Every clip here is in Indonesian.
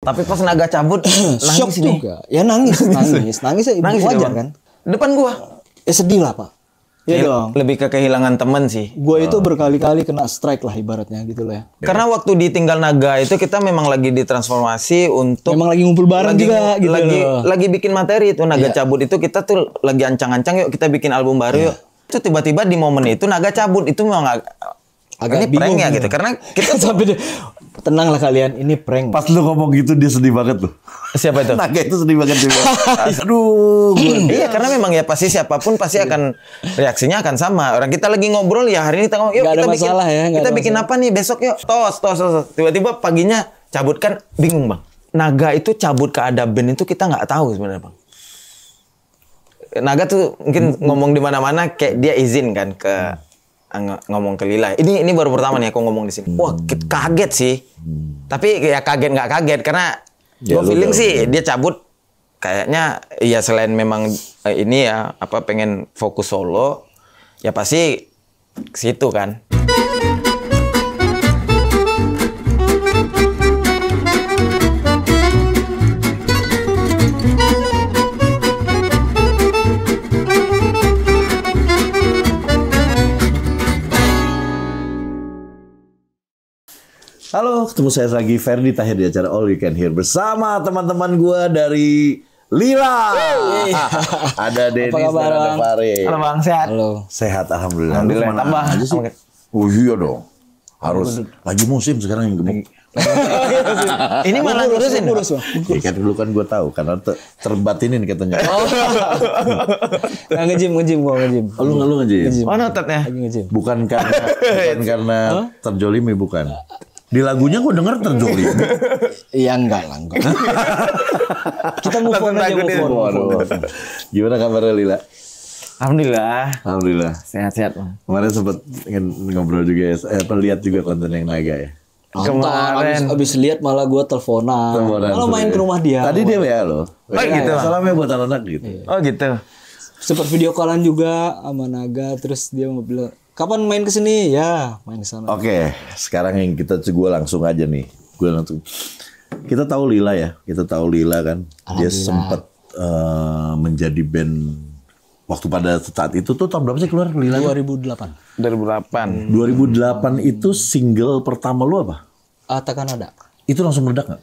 Tapi pas naga cabut Shock nangis nih. juga. Ya nangis ya Nangis wajar Bang. kan. Depan gua. Ya sedih lah Pak. Iya dong. Lebih ke kehilangan temen sih. Gue itu berkali-kali kena strike lah ibaratnya gitu lah ya. Karena waktu ditinggal naga itu kita memang lagi ditransformasi untuk Memang lagi ngumpul bareng juga gitu loh. lagi bikin materi itu naga cabut itu kita tuh lagi ancang-ancang yuk kita bikin album baru yuk. Itu tiba-tiba di momen itu naga cabut itu memang Agak ini prank bingung ya gitu karena kita sampai tenanglah kalian, ini prank. Pas lu ngomong gitu dia sedih banget tuh. siapa itu? Naga itu sedih banget juga. Aduh, Iya karena memang ya pasti siapapun pasti akan reaksinya akan sama. Orang kita lagi ngobrol ya hari ini kita ngomong yuk Nggak ada kita bikin masalah ya, nggak kita ada bikin masalah. apa nih besok yuk tos. Tiba-tiba paginya cabut kan bingung bang. Naga itu cabut ke ada band itu kita nggak tahu sebenarnya bang. Naga tuh mungkin ngomong di mana-mana kayak dia izin kan ke ngomong ke Lila. Ini baru pertama nih aku ngomong di sini. Wah kaget sih. Tapi ya kaget nggak kaget karena Ya, gue feeling lu sih dia cabut kayaknya ya selain memang ini ya apa pengen fokus solo ya pasti ke situ kan. Halo, ketemu saya lagi Ferdi Tahir di acara All You Can Hear bersama teman-teman gue dari Lila. Ada Dennis Apa kabar, dan ada Bang? Fare. Halo bang sehat. Halo. Sehat alhamdulillah. Alhamdulillah. Lu kemana Tambah. aja sih? Oke. Oh iya dong. Harus lagi musim sekarang yang gemuk. Ini malah ngurusin. Kurus, Bang. Ya kan dulu kan gue tahu karena terbatinin katanya. Nah, ngejim gua ngejim. Oh, lu nge-gym? Oh nototnya. Lagi ngejim. Bukan karena terjolimi bukan. Di lagunya gue denger terjolimi. Iya enggak. Kita move on aja, move on. Waduh. Gimana kabarnya Lila? Alhamdulillah. Alhamdulillah. Sehat-sehat bang. Kemarin sempat ngobrol juga ya, lihat juga konten yang Naga ya. Kemarin. abis lihat malah gua teleponan. Teleponan Malah main sebenarnya. ke rumah dia. Tadi dia WA lo. Oh, gitu. Salamnya buat anak-anak gitu. Oh gitu. Sempat video callan juga sama Naga, terus dia mau bilang, "Kapan main ke sini?" Ya, main ke sana. Oke, sekarang yang gue langsung aja nih. Kita tahu Lila ya, kan. Dia sempat menjadi band waktu pada saat itu tuh tahun berapa sih keluar Lila? 2008. 2008. 2008 itu single pertama lu apa? Takkan ada. Itu langsung meledak nggak?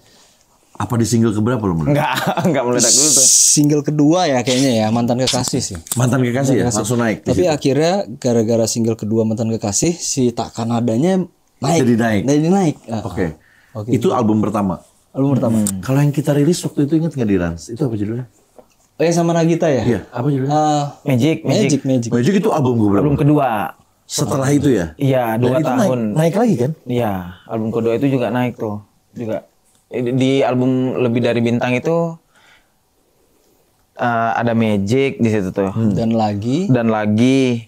Apa di single keberapa lu meledak? Enggak meledak dulu tuh. Single kedua ya kayaknya ya, Mantan Kekasih sih. Mantan kekasih ya, langsung naik. di Tapi situ. akhirnya gara-gara single kedua Mantan Kekasih, si Takkan Adanya naik. Jadi naik. Jadi naik. Oke. Oke. Itu album pertama. Album pertama. Kalau yang kita rilis waktu itu ingat nggak di Rans? Itu apa judulnya? Oh ya sama Nagita ya? Iya, apa judulnya? Magic. Magic itu album gue berapa? Album kedua. Setelah itu ya? Iya, 2 Dan itu tahun. Naik lagi kan? Iya, album kedua itu juga naik tuh. Juga di album Lebih Dari Bintang itu ada Magic di situ tuh. Dan lagi Dan lagi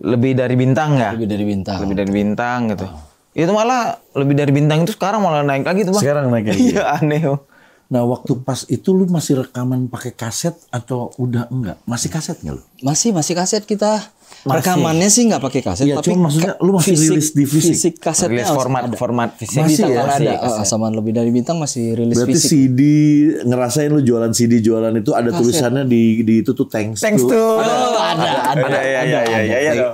Lebih Dari Bintang ya? Lebih Dari Bintang. Lebih Dari Bintang gitu. Itu malah Lebih Dari Bintang itu sekarang malah naik lagi tuh, Bang. Sekarang naik lagi. Iya, aneh. Nah waktu pas itu lu masih rekaman pakai kaset atau udah enggak? Masih kaset nggak lu? Masih kaset kita. Masih. Rekamannya sih nggak pakai kaset, Iya, tapi cuma maksudnya lu masih rilis di fisik. kasetnya Rilis format fisik. Masih di ya? Takkan ada. Masih. Sama Lebih Dari Bintang masih rilis Berarti fisik. CD, ngerasain lu jualan CD jualan itu ada tulisannya di itu tuh thanks Thanks to. tuh. Ada.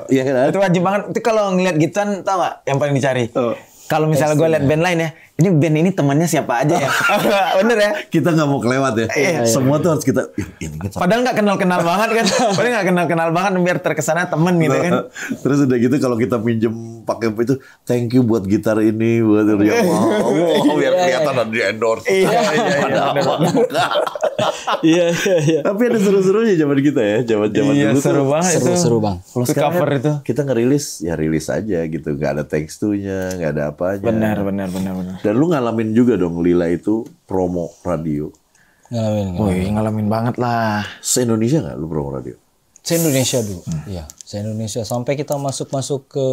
Iya kan? Itu wajib banget. Itu kalau ngeliat gituan tau gak yang paling dicari? Oh. Kalau misalnya gue liat band lain ya, ini band ini temannya siapa aja ya? Bener ya? Kita nggak mau kelewat ya. Iya. Semua tuh harus kita. Ini kan Padahal nggak kenal-kenal banget kan? Padahal nggak kenal-kenal banget biar terkesannya temen gitu kan? Terus udah gitu kalau kita pinjem pakai itu, thank you buat gitar ini, buat dia. Wow, biar kelihatan dan di endorse. Iya. Iya. Tapi ada seru-serunya zaman kita ya, zaman Iya, dulu seru tuh. banget itu. Seru Bang. Kalau Itu sekarang cover kan itu. kita ngerilis, ya rilis aja gitu, nggak ada thanks to-nya, nggak ada apanya. Benar. Dan lu ngalamin juga dong Lila itu promo radio. Ngalamin. Wih, ngalamin banget lah. Se-Indonesia nggak lu promo radio? Se-Indonesia dulu. Iya, se-Indonesia sampai kita masuk ke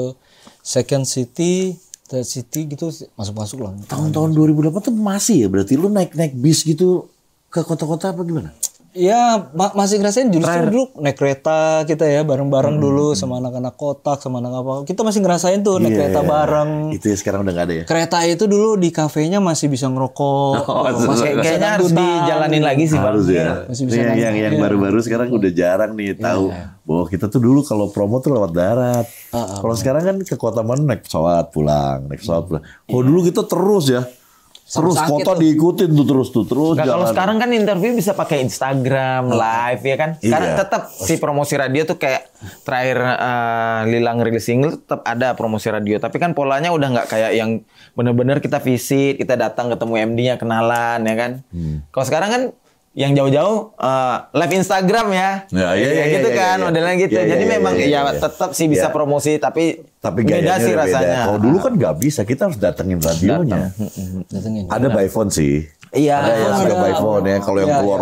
Second City, Third City gitu masuk lah. Tahun-tahun 2008 tuh masih ya berarti lu naik bis gitu ke kota-kota apa gimana? Ya masih ngerasain justru dulu naik kereta kita ya bareng-bareng dulu sama anak-anak kotak sama anak apa. Kita masih ngerasain tuh naik kereta bareng. Itu ya sekarang udah nggak ada ya. Kereta itu dulu di kafenya masih bisa ngerokok. Kayaknya harus dijalanin lagi sih, Bang. Harus ya. Masih bisa Yang baru-baru sekarang udah jarang nih tahu bahwa kita tuh dulu kalau promo tuh lewat darat. Kalau sekarang kan ke kota mana naik pesawat pulang. Kalau dulu kita terus ya. Terus kota diikutin terus Nggak, kalau jalan. sekarang kan interview bisa pakai Instagram, live ya kan. Sekarang tetap si promosi radio tuh kayak terakhir Lila ngerilis single tetap ada promosi radio. Tapi kan polanya udah nggak kayak yang bener-bener kita visit, kita datang ketemu MD-nya kenalan ya kan. Kalau sekarang kan yang jauh-jauh live Instagram ya. Iya, gitu kan modelnya gitu. Jadi memang tetap sih bisa promosi tapi beda sih rasanya. Kalau dulu kan nggak bisa, kita harus datengin radionya. Ada by phone sih. Iya. Ada yang sudah by phone ya. Kalau yang keluar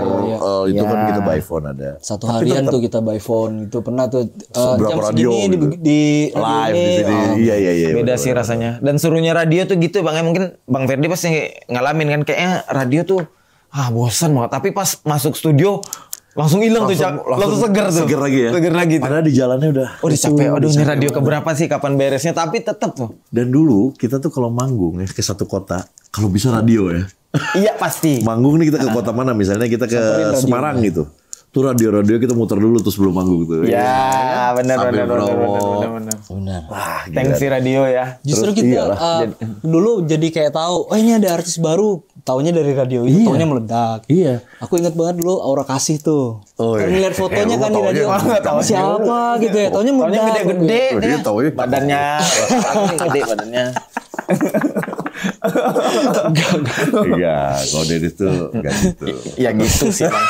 itu kan kita by phone ada. Satu harian tuh kita by phone itu pernah tuh Berapa jam radio segini gitu. di Live di sini. Iya. Beda sih rasanya. Dan serunya radio tuh gitu Bang. Mungkin Bang Ferdi pasti ngalamin kan kayaknya radio tuh bosan banget. Tapi pas masuk studio langsung hilang tuh, langsung seger tuh. Seger lagi ya. Seger lagi tuh. Padahal di jalannya udah Capek. Aduh ini radio keberapa sih? Kapan beresnya? Tapi tetap tuh. Dan dulu kita tuh kalau manggung ya ke satu kota, kalau bisa radio ya. Iya pasti. Manggung nih kita ke kota mana? Misalnya kita ke Semarang gitu. Tuh radio kita muter dulu tuh sebelum manggung gitu. Ya, benar. Benar. Wah, gila. Thanks radio ya. Justru kita dulu jadi kayak tahu, oh ini ada artis baru, taunya dari radio itu, taunya meledak. Iya. Aku ingat banget dulu Aura Kasih tuh. Kan ngeliat fotonya kan di taunya radio, siapa gitu ya, taunya meledak. Gede-gede Dia taunya badannya. Gede badannya. Iya, kalau Dennis tuh enggak gitu. Ya gitu sih Bang.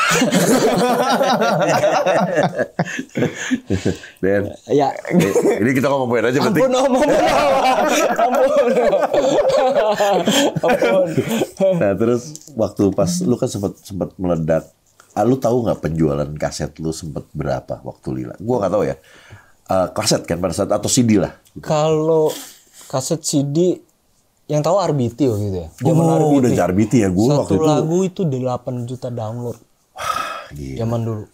Den, Ya. ini kita ngomongin aja penting. Ampun. Nah terus waktu pas lu kan sempat meledak, lu tahu nggak penjualan kaset lu sempat berapa waktu Lila? Gua nggak tahu ya. Kaset kan pada saat atau CD lah. Kalau kaset CD yang tahu RBT waktu itu ya. Zaman RBT. Udah RBT ya gua Satu waktu itu. lagu itu 8 juta download. Gila. Zaman dulu.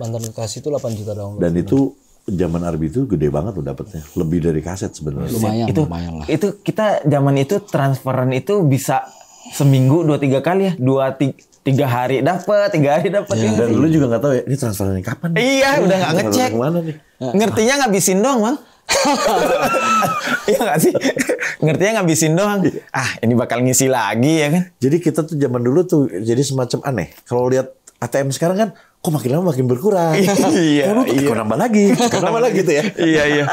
Mantan Kasih itu 8 juta download. Dan itu zaman RBT itu gede banget tuh dapetnya. Lebih dari kaset sebenarnya. Lumayan lah. Itu kita zaman itu transferan itu bisa seminggu 2-3 kali ya. 2-3 hari dapat, 3 hari dapat. Ya, dan lu juga nggak tahu ya ini transferannya kapan nih? Iya, udah nggak ngecek. Kemana nih? Ngertinya ngabisin doang, Bang. Iya nggak sih? Ngertinya ngabisin doang. Ini bakal ngisi lagi ya kan? Jadi kita tuh zaman dulu tuh jadi semacam aneh. Kalau lihat ATM sekarang kan, kok makin lama makin berkurang. Iya. Kok nambah lagi? Kok nambah lagi tuh ya? Iya.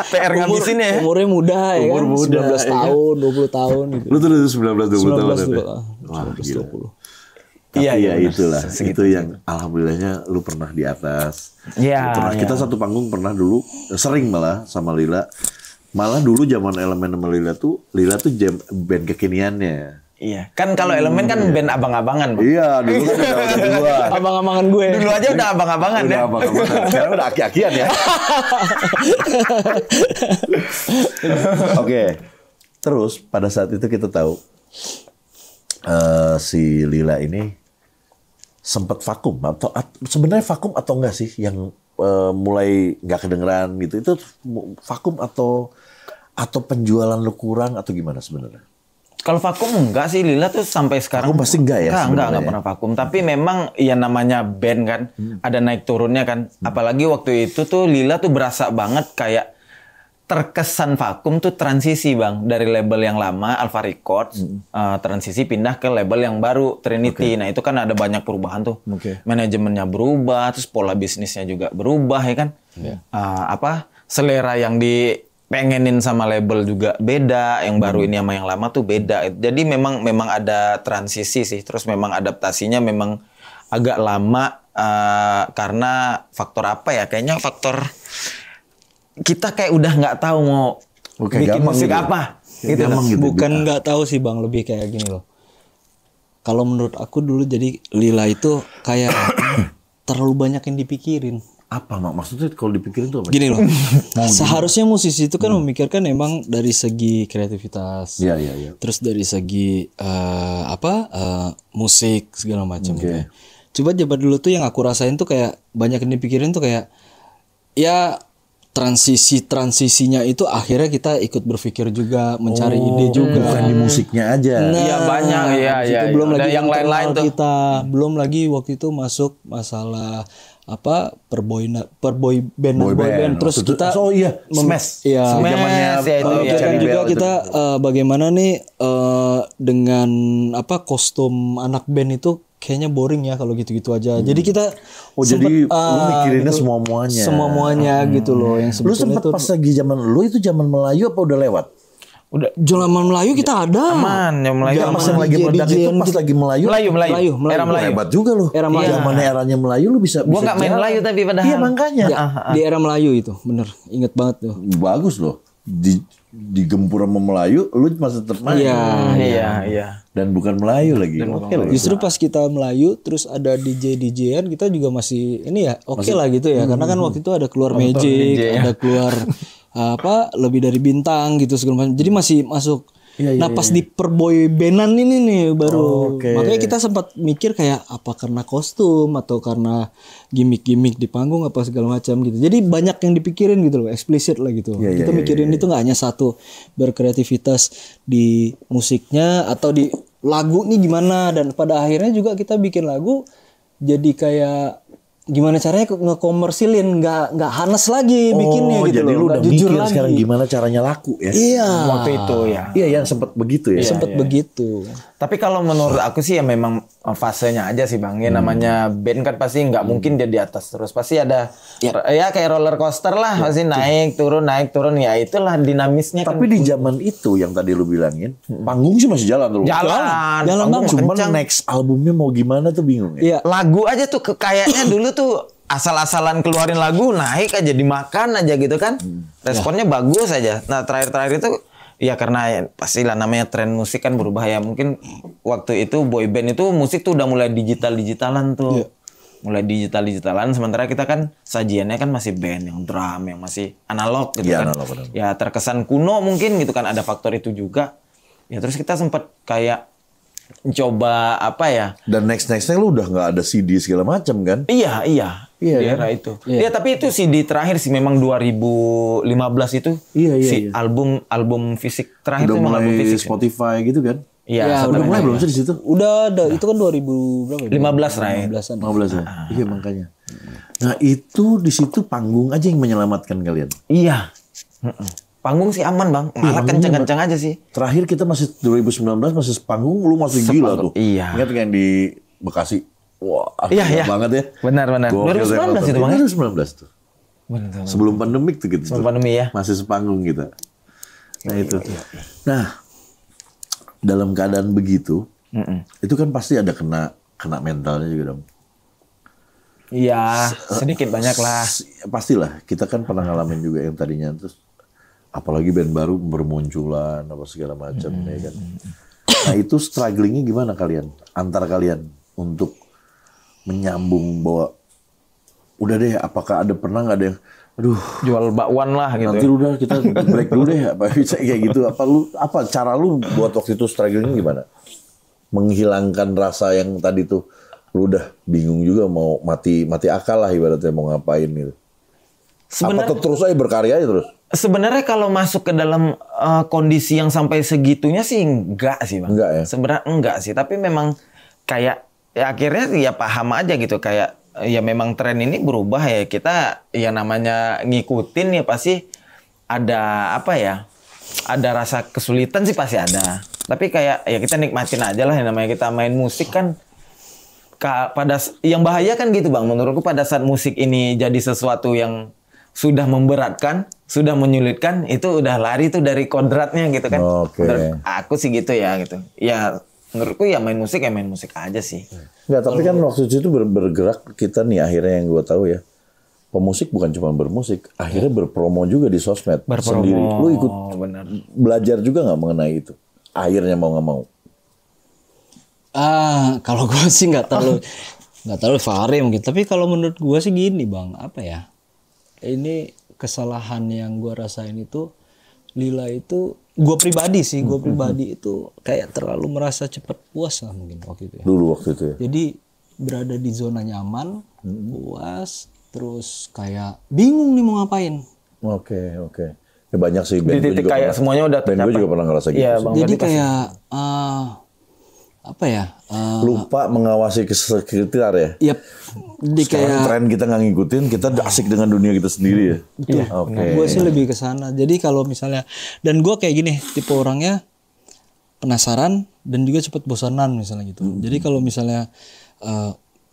PR ngabisin ya. Umurnya muda ya kan? Umur muda, 19 tahun, 20 tahun gitu. Lu tuh 19-20 tahun. 19 ya? Wah, gila. 20. Tapi Iya, ya benar. itulah. Segitu. Itu yang alhamdulillahnya lu pernah di atas. Iya, Pernah iya. kita satu panggung pernah dulu sering malah sama Lila. Malah dulu zaman Elemen sama Lila tuh band kekiniannya. Iya. Kan kalau Elemen kan band abang-abangan, Bang. Iya, dulu kan udah duluan. Abang-abangan gue. Dulu aja udah abang-abangan Udah ya. abang-abangan. Sekarang udah aki-akian ya. Oke. Terus pada saat itu kita tahu si Lila ini sempat vakum atau sebenarnya vakum atau enggak sih yang mulai nggak kedengeran gitu, itu vakum atau penjualan lu kurang atau gimana sebenarnya? Kalau vakum enggak sih, Lila tuh sampai sekarang Vakum pasti enggak ya Enggak sebenarnya? pernah vakum. Tapi memang ya namanya band kan, ada naik turunnya kan. Apalagi waktu itu tuh Lila tuh berasa banget kayak terkesan vakum tuh transisi Bang, dari label yang lama Alpha Records transisi pindah ke label yang baru Trinity. Nah itu kan ada banyak perubahan tuh, manajemennya berubah, terus pola bisnisnya juga berubah ya kan. Selera yang dipengenin sama label juga beda, yang baru ini sama yang lama tuh beda. Jadi memang ada transisi sih, terus memang adaptasinya memang agak lama karena faktor apa ya? Kayaknya faktor kita kayak udah nggak tahu mau bikin musik gitu. apa. Gitu Gampang gitu. Bukan nggak tahu sih Bang, lebih kayak gini loh. Kalau menurut aku dulu jadi Lila itu kayak terlalu banyak yang dipikirin. Apa maksudnya kalau dipikirin tuh apa? Gini loh, seharusnya musisi itu kan memikirkan emang dari segi kreativitas, Iya. terus dari segi musik segala macam gitu ya. Coba zaman dulu tuh yang aku rasain tuh kayak banyak yang dipikirin tuh kayak ya transisinya itu akhirnya kita ikut berpikir juga, mencari ide juga. Bukan di musiknya aja. Iya, banyak, iya, habis itu iya, belum iya. lagi Ada yang internal lain-lain tuh. kita, belum lagi waktu itu masuk masalah apa boy band terus Waktu itu- kita oh iya, Smash. Iya. Zamannya ya itu, Cherry iya, Memikirkan Bell juga itu. kita bagaimana nih dengan apa kostum anak band itu kayaknya boring ya kalau gitu-gitu aja. Jadi kita Oh, jadi sempet, lu mikirinnya gitu, semua-muanya. semua-muanya gitu loh yang Lu sebetulnya sempet pas lagi zaman lu itu zaman Melayu apa udah lewat? Udah Jalaman Melayu kita ada. aman, yang Melayu Enggak, pas aman. yang lagi meledak itu DJ-an pas gitu. lagi Melayu. Melayu. Era Melayu. Hebat juga lu. Era Melayu. Zamannya eranya Melayu lu bisa Gua bisa nggak main jalan. Melayu tapi padahal. Iya makanya. Ya, di era Melayu itu, bener, inget banget tuh. Bagus loh. Digempur sama Melayu, lu masih tetap main. Iya. Dan bukan Melayu lagi. Oke loh. Justru pas kita Melayu, terus ada DJ-DJ-an, kita juga masih ini ya, oke lah gitu ya. Karena kan waktu itu ada keluar Magic, ada keluar apa lebih dari bintang gitu segala macam. Jadi masih masuk. Nah pas di perboy bandan ini nih baru, makanya kita sempat mikir kayak apa karena kostum atau karena gimmick-gimmick di panggung apa segala macam gitu. Jadi banyak yang dipikirin gitu loh, eksplisit lah gitu. Kita mikirin itu nggak hanya satu, berkreativitas di musiknya atau di lagu nih gimana, dan pada akhirnya juga kita bikin lagu jadi kayak gimana caranya ngekomersilin, nggak hanes lagi bikinnya gitu jadi loh, lu nggak udah jujur mikir lagi. sekarang gimana caranya laku ya. Iya. Waktu itu ya. Iya yang sempat begitu ya. Sempet begitu. Tapi kalau menurut aku sih ya memang fasenya aja sih Bang. Ya namanya band kan pasti nggak mungkin dia di atas terus. Pasti ada ya kayak roller coaster lah, pasti naik turun ya itulah dinamisnya kan. Tapi di zaman itu yang tadi lu bilangin, panggung sih masih jalan terus. Jalan Panggung banget, cuman kencang. next albumnya mau gimana tuh bingung ya. Iya. Lagu aja tuh kayaknya dulu tuh asal-asalan keluarin lagu naik aja dimakan aja gitu kan. Responnya bagus aja. Nah terakhir-terakhir itu ya karena pastilah namanya tren musik kan berubah ya. Mungkin waktu itu boy band itu musik tuh udah mulai digital-digitalan tuh. Mulai digital-digitalan sementara kita kan sajiannya kan masih band yang drum yang masih analog gitu Iya, kan. analog, benar. Ya terkesan kuno mungkin gitu kan, ada faktor itu juga. Ya terus kita sempat kayak coba apa ya? Dan nextnya lu udah nggak ada CD segala macam kan? Iya di kan? era itu. Iya tapi itu CD terakhir sih memang 2015 itu. Iya, si album fisik terakhir Udah itu memang album mulai fisik. Spotify gitu kan? Iya, Ya, Udah mulai belum sih di situ? Udah ada, itu kan 2000 berapa? 15 Ray. 15-an. 15 ya? Iya makanya. Nah itu di situ panggung aja yang menyelamatkan kalian. Iya. Panggung sih aman Bang. Malah kenceng-kenceng aja sih. Terakhir kita masih 2019 masih sepanggung, lu masih gila tuh. Iya. Ingat kan di Bekasi? Wah, Iya, gila iya. banget ya. Benar. Gokil 2019 itu Bang. 2019 tuh. Benar. Sebelum pandemik tuh gitu. Sebelum pandemi ya. Masih sepanggung kita. Nah itu. Nah, dalam keadaan begitu, itu kan pasti ada kena mentalnya juga dong. Iya, sedikit banyak lah. Pastilah, kita kan pernah ngalamin juga yang tadinya terus apalagi band baru bermunculan apa segala macam ya kan. Nah itu strugglingnya gimana kalian antar kalian untuk menyambung bahwa udah deh, apakah ada pernah nggak ada yang aduh Jual bakwan lah gitu. nanti udah kita break dulu deh apa bisa kayak gitu, apa cara lu buat waktu itu strugglingnya gimana menghilangkan rasa yang tadi tuh lu udah bingung juga mau mati akal lah ibaratnya mau ngapain gitu. Apa terus aja berkarya aja terus? Sebenarnya kalau masuk ke dalam kondisi yang sampai segitunya sih enggak sih Bang. Enggak ya? Sebenarnya enggak sih, tapi memang kayak ya akhirnya ya paham aja gitu kayak ya memang tren ini berubah ya, kita ya namanya ngikutin ya pasti ada apa ya? Ada rasa kesulitan sih pasti ada. Tapi kayak ya kita nikmatin aja lah, yang namanya kita main musik kan yang bahaya kan gitu Bang menurutku, pada saat musik ini jadi sesuatu yang sudah memberatkan, sudah menyulitkan, itu udah lari tuh dari kodratnya gitu kan. Oke. Menurut aku sih gitu ya gitu. Ya menurutku ya main musik aja sih. Enggak, tapi kan waktu itu bergerak kita nih akhirnya yang gue tahu ya. Pemusik bukan cuma bermusik, akhirnya berpromo juga di sosmed sendiri. Lu ikut benar. belajar juga nggak mengenai itu? Akhirnya mau nggak mau. Kalau gue sih nggak terlalu fare mungkin. Tapi kalau menurut gue sih gini Bang, apa ya? Ini kesalahan yang gue rasain itu, Lila itu, gue pribadi itu kayak terlalu merasa cepat puas lah mungkin waktu itu ya. Dulu waktu itu ya. Jadi berada di zona nyaman, puas, terus kayak bingung nih mau ngapain. Oke. Ya banyak sih band Di titik kayak semuanya udah band gue juga pernah ngerasa gitu. Iya, sih. Bang Jadi Ferdi kasih. kayak apa ya? Lupa mengawasi ke sekitar ya. Yep. Jadi Sekarang kayak tren kita nggak ngikutin, kita asik dengan dunia kita sendiri ya. Iya, Oke. gue sih lebih ke sana. Jadi kalau misalnya, dan gue kayak gini, tipe orangnya penasaran dan juga cepet bosanan misalnya gitu. Jadi kalau misalnya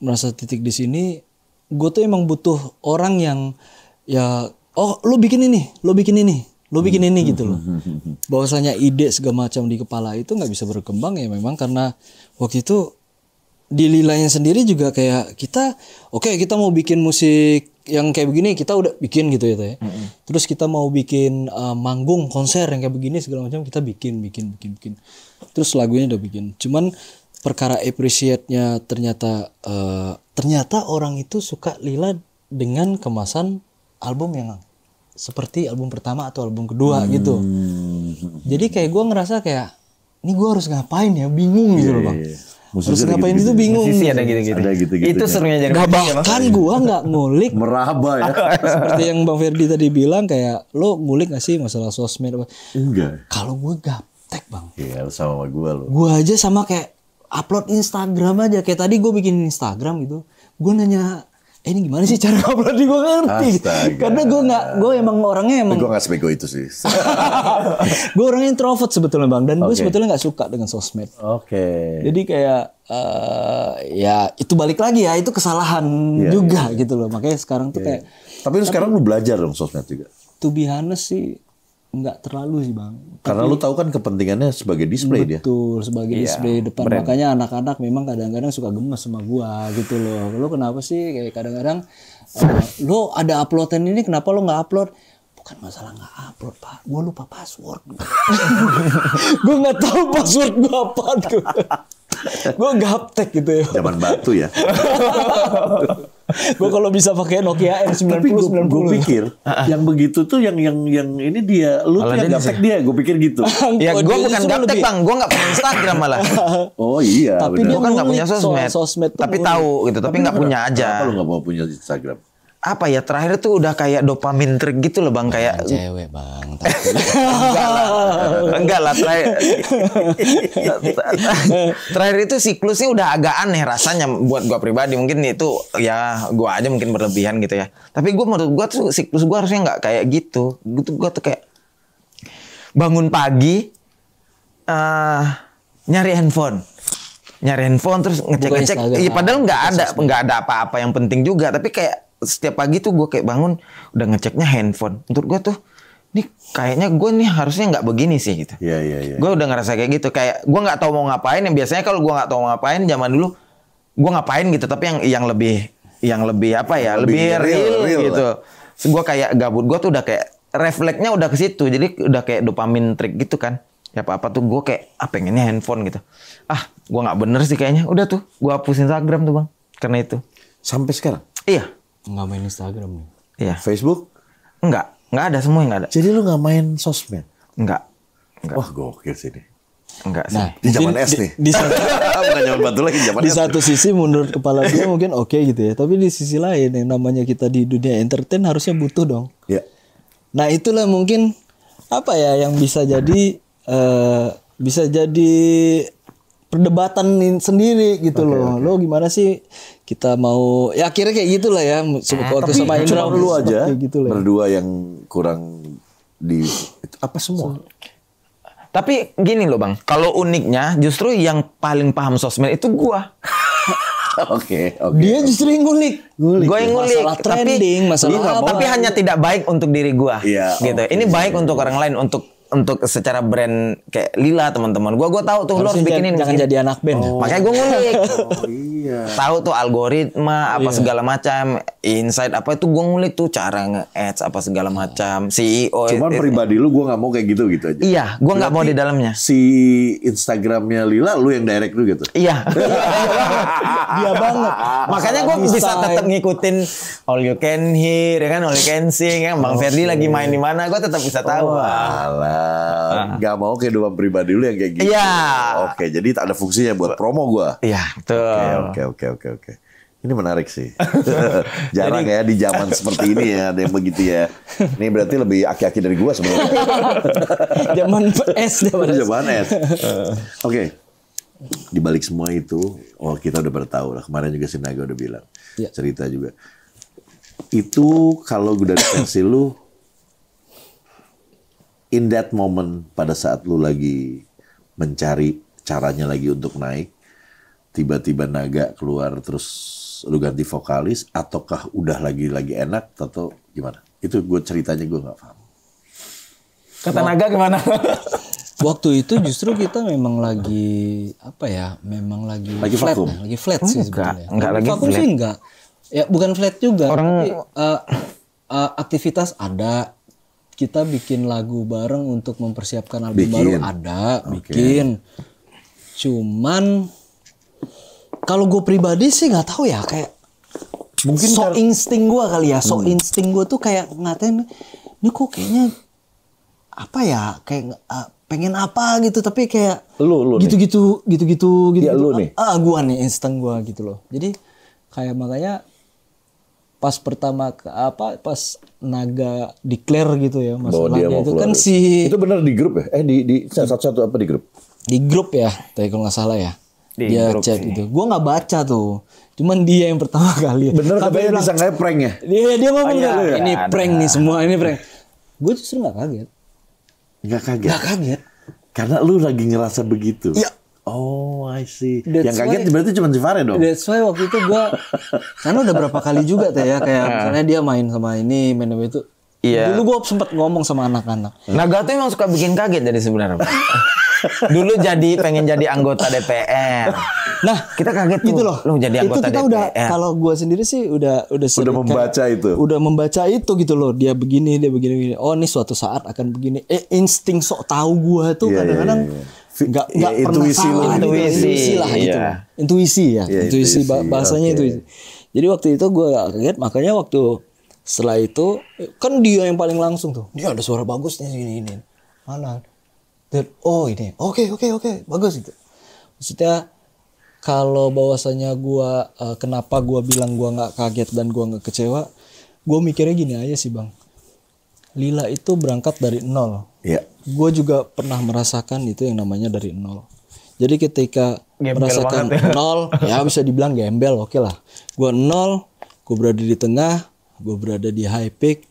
merasa titik di sini, gue tuh emang butuh orang yang ya, oh lo bikin ini, lo bikin ini gitu loh. Bahwasanya ide segala macam di kepala itu nggak bisa berkembang ya memang karena waktu itu di Lilanya sendiri juga kayak kita kita mau bikin musik yang kayak begini kita udah bikin gitu ya. Terus kita mau bikin manggung konser yang kayak begini segala macam kita bikin. Terus lagunya udah bikin. Cuman perkara appreciate-nya ternyata orang itu suka Lila dengan kemasan album yang seperti album pertama atau album kedua gitu. Jadi kayak gue ngerasa kayak ini gue harus ngapain ya, bingung gitu loh Bang. Harus ngapain itu bingung. Musisi ada gitu-gitu. Ada gitu-gitu. Itu serunya jadi Gak musisi, bahkan gue nggak ngulik. Meraba ya. Seperti yang Bang Ferdi tadi bilang kayak lo ngulik gak sih masalah sosmed apa? Enggak. Kalau gue gaptek Bang. Iya, lu sama gue lo. Gue aja sama kayak upload Instagram aja. Kayak tadi gue bikin Instagram gitu. Gue nanya, ini gimana sih cara upload di gue ngerti. Astaga. Karena gue emang orangnya emang. Gue gak sebego itu sih. Gue orangnya introvert sebetulnya Bang. Dan gue sebetulnya gak suka dengan sosmed. Oke. Jadi kayak ya itu balik lagi ya. Itu kesalahan juga gitu loh. Makanya sekarang tuh kayak. Tapi lu sekarang lu belajar dong sosmed juga. To be honest sih nggak terlalu sih Bang. Karena lu tahu kan kepentingannya sebagai display dia. Betul, sebagai display depan. Makanya anak-anak memang kadang-kadang suka gemes sama gua gitu loh. Lo kenapa sih kayak kadang-kadang lo ada uploadan ini kenapa lo nggak upload? Bukan masalah nggak upload Pak, gua lupa password. Gua nggak tahu password gua apa tuh. Gua gaptek gitu ya. Zaman batu ya. Gue kalau bisa pakai Nokia N90 Tapi gue 90. pikir yang begitu tuh yang ini dia, lu tuh yang gaptek dia, gue pikir gitu. Ya Oh, gue dia bukan justru gaptek lebih- Bang, gue nggak punya Instagram malah. Oh iya. Tapi benar. dia Gue kan nggak punya ngulik soal sosmed, sosmed tuh tapi ngulik. tahu gitu, tapi nggak punya aja. Kenapa lu gak mau punya Instagram? Apa ya terakhir tuh udah kayak dopamin trick gitu loh Bang, kayak Cewek Bang. enggak lah terakhir itu siklusnya udah agak aneh rasanya buat gua pribadi. Mungkin itu ya gua aja mungkin berlebihan gitu ya, tapi menurut gua tuh siklus gua harusnya nggak kayak gitu. Gua tuh kayak bangun pagi nyari handphone terus ngecek iya, padahal nggak ada apa-apa yang penting juga, tapi kayak setiap pagi tuh gue kayak bangun udah ngeceknya handphone. Menurut gue tuh nih kayaknya gue nih harusnya nggak begini sih gitu. Iya. Gue udah ngerasa kayak gitu, kayak gue nggak tahu mau ngapain. Yang biasanya kalau gue nggak tahu mau ngapain zaman dulu gue ngapain gitu, tapi yang lebih apa ya, lebih real gitu. Gue kayak gabut, gue tuh udah kayak refleksnya udah ke situ, jadi udah kayak dopamin trick gitu kan. Ya apa tuh gue kayak pengennya handphone gitu. Gue nggak bener sih kayaknya. Udah tuh gue hapus Instagram tuh Bang karena itu. Sampai sekarang? Iya. Nggak main Instagram nih. Iya. Facebook? Nggak ada, semua nggak ada. Jadi lu gak main sosmed? Enggak. Wah gokil sih nih. Enggak sih. Nah, Di zaman mungkin S nih. Di satu, Bukan zaman batu lagi, zaman di S. satu sisi menurut kepala dia mungkin oke gitu ya. Tapi di sisi lain yang namanya kita di dunia entertain harusnya butuh dong. Ya. Nah itulah mungkin apa ya yang bisa jadi perdebatan sendiri gitu loh. Lo gimana sih kita mau ya akhirnya kayak gitulah ya. Waktu sama Indra Cuma lu aja kayak gitu lah. berdua yang kurang di apa semua. Tapi gini loh Bang, kalau uniknya justru yang paling paham sosmed itu gua. Oke. Dia justru yang ngulik. Gua yang ngulik. Masalah trending, masalah tapi hanya tidak baik untuk diri gua. Iya, Gitu. Ini baik untuk orang lain, untuk secara brand kayak Lila teman-teman. Gua tahu tuh lo harus bikin ini. Jangan jadi anak band. ya. Makanya gue ngulik. Iya. Tahu tuh algoritma apa segala macam, insight apa itu gue ngulik tuh cara nge-ads apa segala macam, CEO. Cuman pribadi lu gue nggak mau kayak gitu aja. Iya, gue nggak mau di dalamnya. Si Instagramnya Lila lu yang direct lu gitu. Iya. Dia banget. Makanya gue bisa tetap ngikutin All You Can Hear, ya kan, All You Can Sing, ya. Bang Ferdi lagi main di mana, gue tetap bisa tahu. Alah. nggak mau kehidupan pribadi lu yang kayak gitu. Iya. Oke, jadi ada fungsinya buat promo gua. Iya, betul. Oke. Ini menarik sih. Jarang ya di zaman seperti ini ya ada yang begitu ya. Ini berarti lebih aki-aki dari gua sebenarnya. Zaman S. Oke. Di balik semua itu, kita udah bertahu lah. Kemarin juga si Naga udah bilang. Ya. Cerita juga. Itu kalau dari versi lu, in that moment pada saat lu lagi mencari caranya lagi untuk naik, tiba-tiba Naga keluar terus lu ganti vokalis, ataukah udah lagi enak atau gimana? Itu gue ceritanya gue nggak paham. Kata Naga gimana? Waktu itu justru kita memang lagi apa ya? Memang lagi flat, vakum. lagi flat sih sebenarnya. Enggak lagi vakum flat. sih enggak. Ya bukan flat juga. Orang- tapi, aktivitas ada. Kita bikin lagu bareng untuk mempersiapkan album baru ada, bikin. Cuman kalau gue pribadi sih nggak tahu ya, kayak mungkin insting gue kali ya, insting gue tuh kayak ngatain ini kok kayaknya apa ya, kayak pengen apa gitu, tapi kayak Lu gitu. Ya, lu nih. Gua nih insting gua gitu loh. Jadi kayak makanya pas pas Naga declare gitu ya Bahwa dia masalahnya mau itu keluar. kan Itu benar di grup ya? Di satu-satu apa di grup? di grup ya, tapi kalau nggak salah ya. Di Dia grup chat itu. Gua nggak baca tuh. Cuman dia yang pertama kali. Bener Tapi katanya bisa nggak prank ya? dia ngomong iya, gitu, ini ada. prank nih semua, ini prank. Gue justru nggak kaget. Nggak kaget. Nggak kaget. Karena lu lagi ngerasa begitu. Iya. Oh, I see. That's Yang kaget why- berarti cuma si Fare dong. That's why waktu itu gue, karena udah berapa kali juga teh ya, kayak misalnya dia main sama ini, main sama itu. Iya. Dulu gue sempat ngomong sama anak-anak. Naga tuh emang suka bikin kaget jadi sebenarnya. Dulu pengen jadi anggota DPR. Nah, Kita kaget tuh. gitu loh. Lu jadi anggota itu kita DPR. udah, kalau gue sendiri sih udah sering membaca kayak- itu. Udah membaca itu gitu loh. Dia begini. Oh, ini suatu saat akan begini. Insting sok tahu gue tuh Iya, kadang-kadang iya. nggak Ya, pernah intuisi lu. salah gitu. Intuisi. Intuisi lah gitu. Iya. Intuisi ya. Iya, Intuisi intuisi. bahasanya Oke. intuisi. Jadi waktu itu gue kaget, makanya waktu setelah itu kan dia yang paling langsung tuh. Dia ada suara bagus nih ini. Mana? Dan, oh ini. Oke, bagus itu. Maksudnya kalau bahwasanya gua kenapa gua bilang gua nggak kaget dan gua nggak kecewa, gua mikirnya gini aja sih bang. Lila itu berangkat dari nol. Iya. Gue juga pernah merasakan itu yang namanya dari nol. Jadi ketika Gembel merasakan banget ya. nol, ya bisa dibilang gembel, oke lah. Gue nol, gue berada di tengah, gue berada di high peak,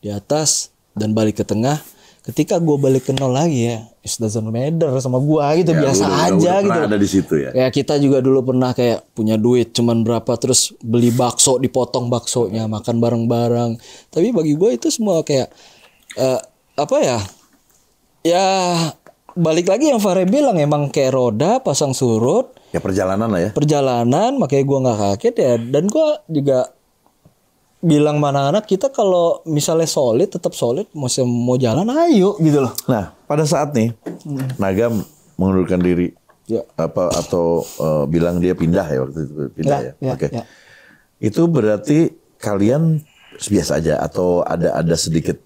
di atas, dan balik ke tengah. Ketika gue balik ke nol lagi ya, it doesn't matter sama gue gitu, Ya, biasa udah aja pernah gitu. ada di situ ya. Kayak kita juga dulu pernah kayak punya duit cuman berapa, terus beli bakso, dipotong baksonya, makan bareng-bareng. Tapi bagi gue itu semua kayak apa ya? Ya balik lagi yang Fare bilang, emang kayak roda pasang surut, Ya perjalanan lah ya. perjalanan, makanya gue nggak kaget ya. Dan gue juga bilang mana anak kita kalau misalnya solid, tetap solid, mau jalan ayo gitu loh. Nah, pada saat nih Naga mengundurkan diri Ya. atau bilang dia pindah ya waktu itu pindah ya. Ya, Oke. ya. Itu berarti kalian biasa aja atau ada sedikit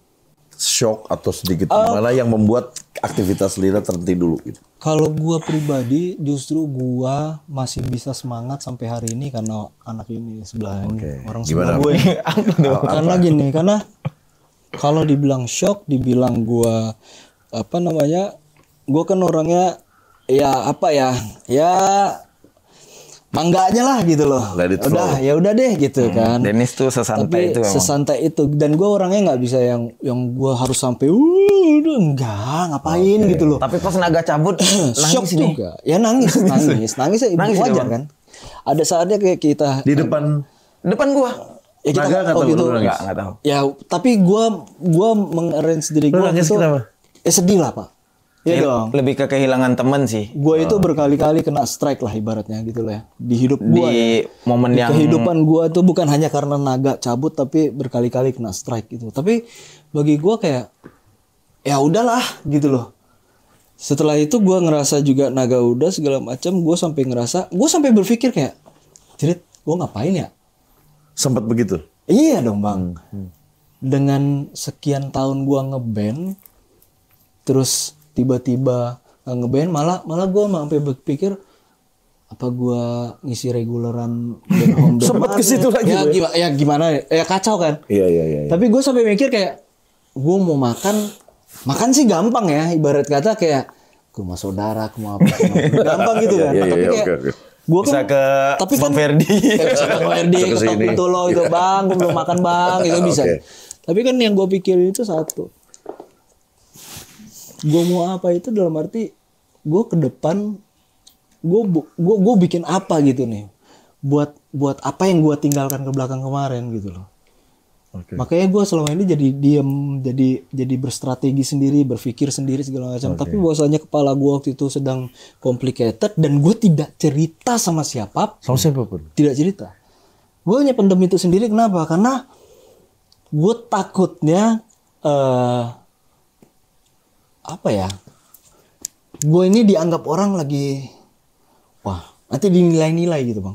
shock atau sedikit gimana yang membuat aktivitas Lila terhenti dulu gitu. Kalau gua pribadi justru gua masih bisa semangat sampai hari ini karena anak ini sebelah ini, orang Gimana? sebelah gue. Karena gini, karena kalau dibilang shock, dibilang gua apa namanya, gua kan orangnya ya apa ya, ya mangga aja lah gitu loh. Let it flow. Udah, ya udah deh gitu kan. Dennis tuh sesantai Tapi itu emang. sesantai itu, dan gue orangnya nggak bisa yang gue harus sampai enggak ngapain gitu loh. Tapi pas Naga cabut Shock nangis nih. juga. Ya nangis ya Nangis wajar dong. kan. Ada saatnya kayak kita Di depan Depan gua. ya kita Naga nggak tahu gitu. lu nangis? Enggak tahu. Ya tapi gua mengarrange diri Lu gua nangis itu kenapa? sedih lah Pak. Iya dong. Lebih ke kehilangan temen sih. Gue itu berkali-kali kena strike lah ibaratnya gitu lah ya. Di hidup gue Di momen yang kehidupan gue tuh bukan hanya karena Naga cabut, tapi berkali-kali kena strike gitu. Tapi bagi gue kayak ya udahlah gitu loh. Setelah itu gue ngerasa juga Naga udah segala macam, gue sampai berpikir kayak, Cirit, gue ngapain ya? sempat begitu. Iya dong bang. Dengan sekian tahun gue ngeband, terus tiba-tiba ngeband, malah gue sampai berpikir apa gue ngisi reguleran band home band Sempet ke situ lagi ya, gue. ya gimana ya kacau kan. Iya. Tapi gue sampai mikir kayak gue mau makan sih gampang ya, ibarat kata kayak ke rumah saudara, ke rumah apa, gampang gitu kan. Iya, Tapi kayak oke. gue Bisa kan, ke tapi Bang kan Ferdi. bisa ke Bang Ferdi, Bisa ke kesini. Toko Tolo itu bang, gue belum makan bang, itu bisa. Oke. Tapi kan yang gue pikirin itu satu, gue mau apa itu dalam arti gue ke depan, gue bikin apa gitu nih, buat apa yang gue tinggalkan ke belakang kemarin gitu loh. Oke. Makanya gue selama ini jadi diem, jadi berstrategi sendiri, berpikir sendiri segala macam. Tapi bahwasanya kepala gue waktu itu sedang complicated dan gue tidak cerita sama siapa, Sama siapapun. tidak cerita. Gue hanya pendem itu sendiri. Kenapa? Karena gue takutnya apa ya? Gue ini dianggap orang lagi, wah nanti dinilai-nilai gitu bang.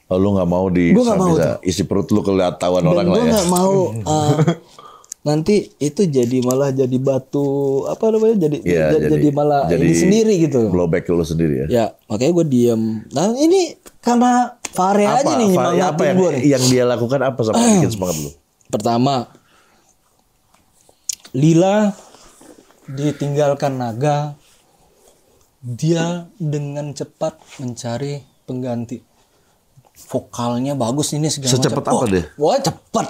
Oh, lu nggak mau Gua nggak mau bisa isi perut lu kelihatan orang Dan lah gue ya. nggak mau nanti itu malah jadi batu apa namanya Iya, jadi malah ini sendiri gitu. Blowback ke lu sendiri ya. Ya makanya gue diem. Nah ini karena Fare aja nih Apa nyemangatin yang, gue nih. yang dia lakukan apa sama bikin semangat lu? Pertama, Lila ditinggalkan Naga, dia dengan cepat mencari pengganti. Vokalnya bagus ini segala Secepat macam. apa deh? Wah cepet.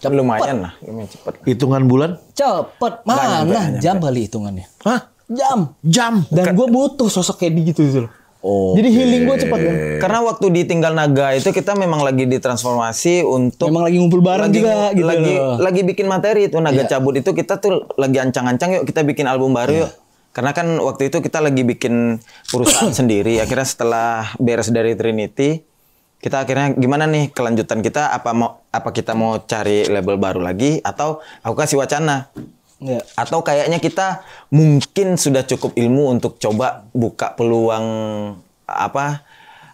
Lumayan lah, lumayan cepet. Hitungan bulan? Cepet. Mana jam kali hitungannya? Hah? Jam. Jam? Dan gue butuh sosok kayak gitu loh. Oh. Jadi healing gue cepet kan. Karena waktu ditinggal Naga itu kita memang lagi ditransformasi untuk Memang lagi ngumpul bareng lagi, juga gitu loh. lagi bikin materi itu Naga Cabut itu kita tuh lagi ancang-ancang yuk kita bikin album baru yuk. Karena kan waktu itu kita lagi bikin perusahaan sendiri. Akhirnya setelah beres dari Trinity, kita akhirnya gimana nih kelanjutan kita, apa kita mau cari label baru lagi atau aku kasih wacana. Ya. Atau kayaknya kita mungkin sudah cukup ilmu untuk coba buka peluang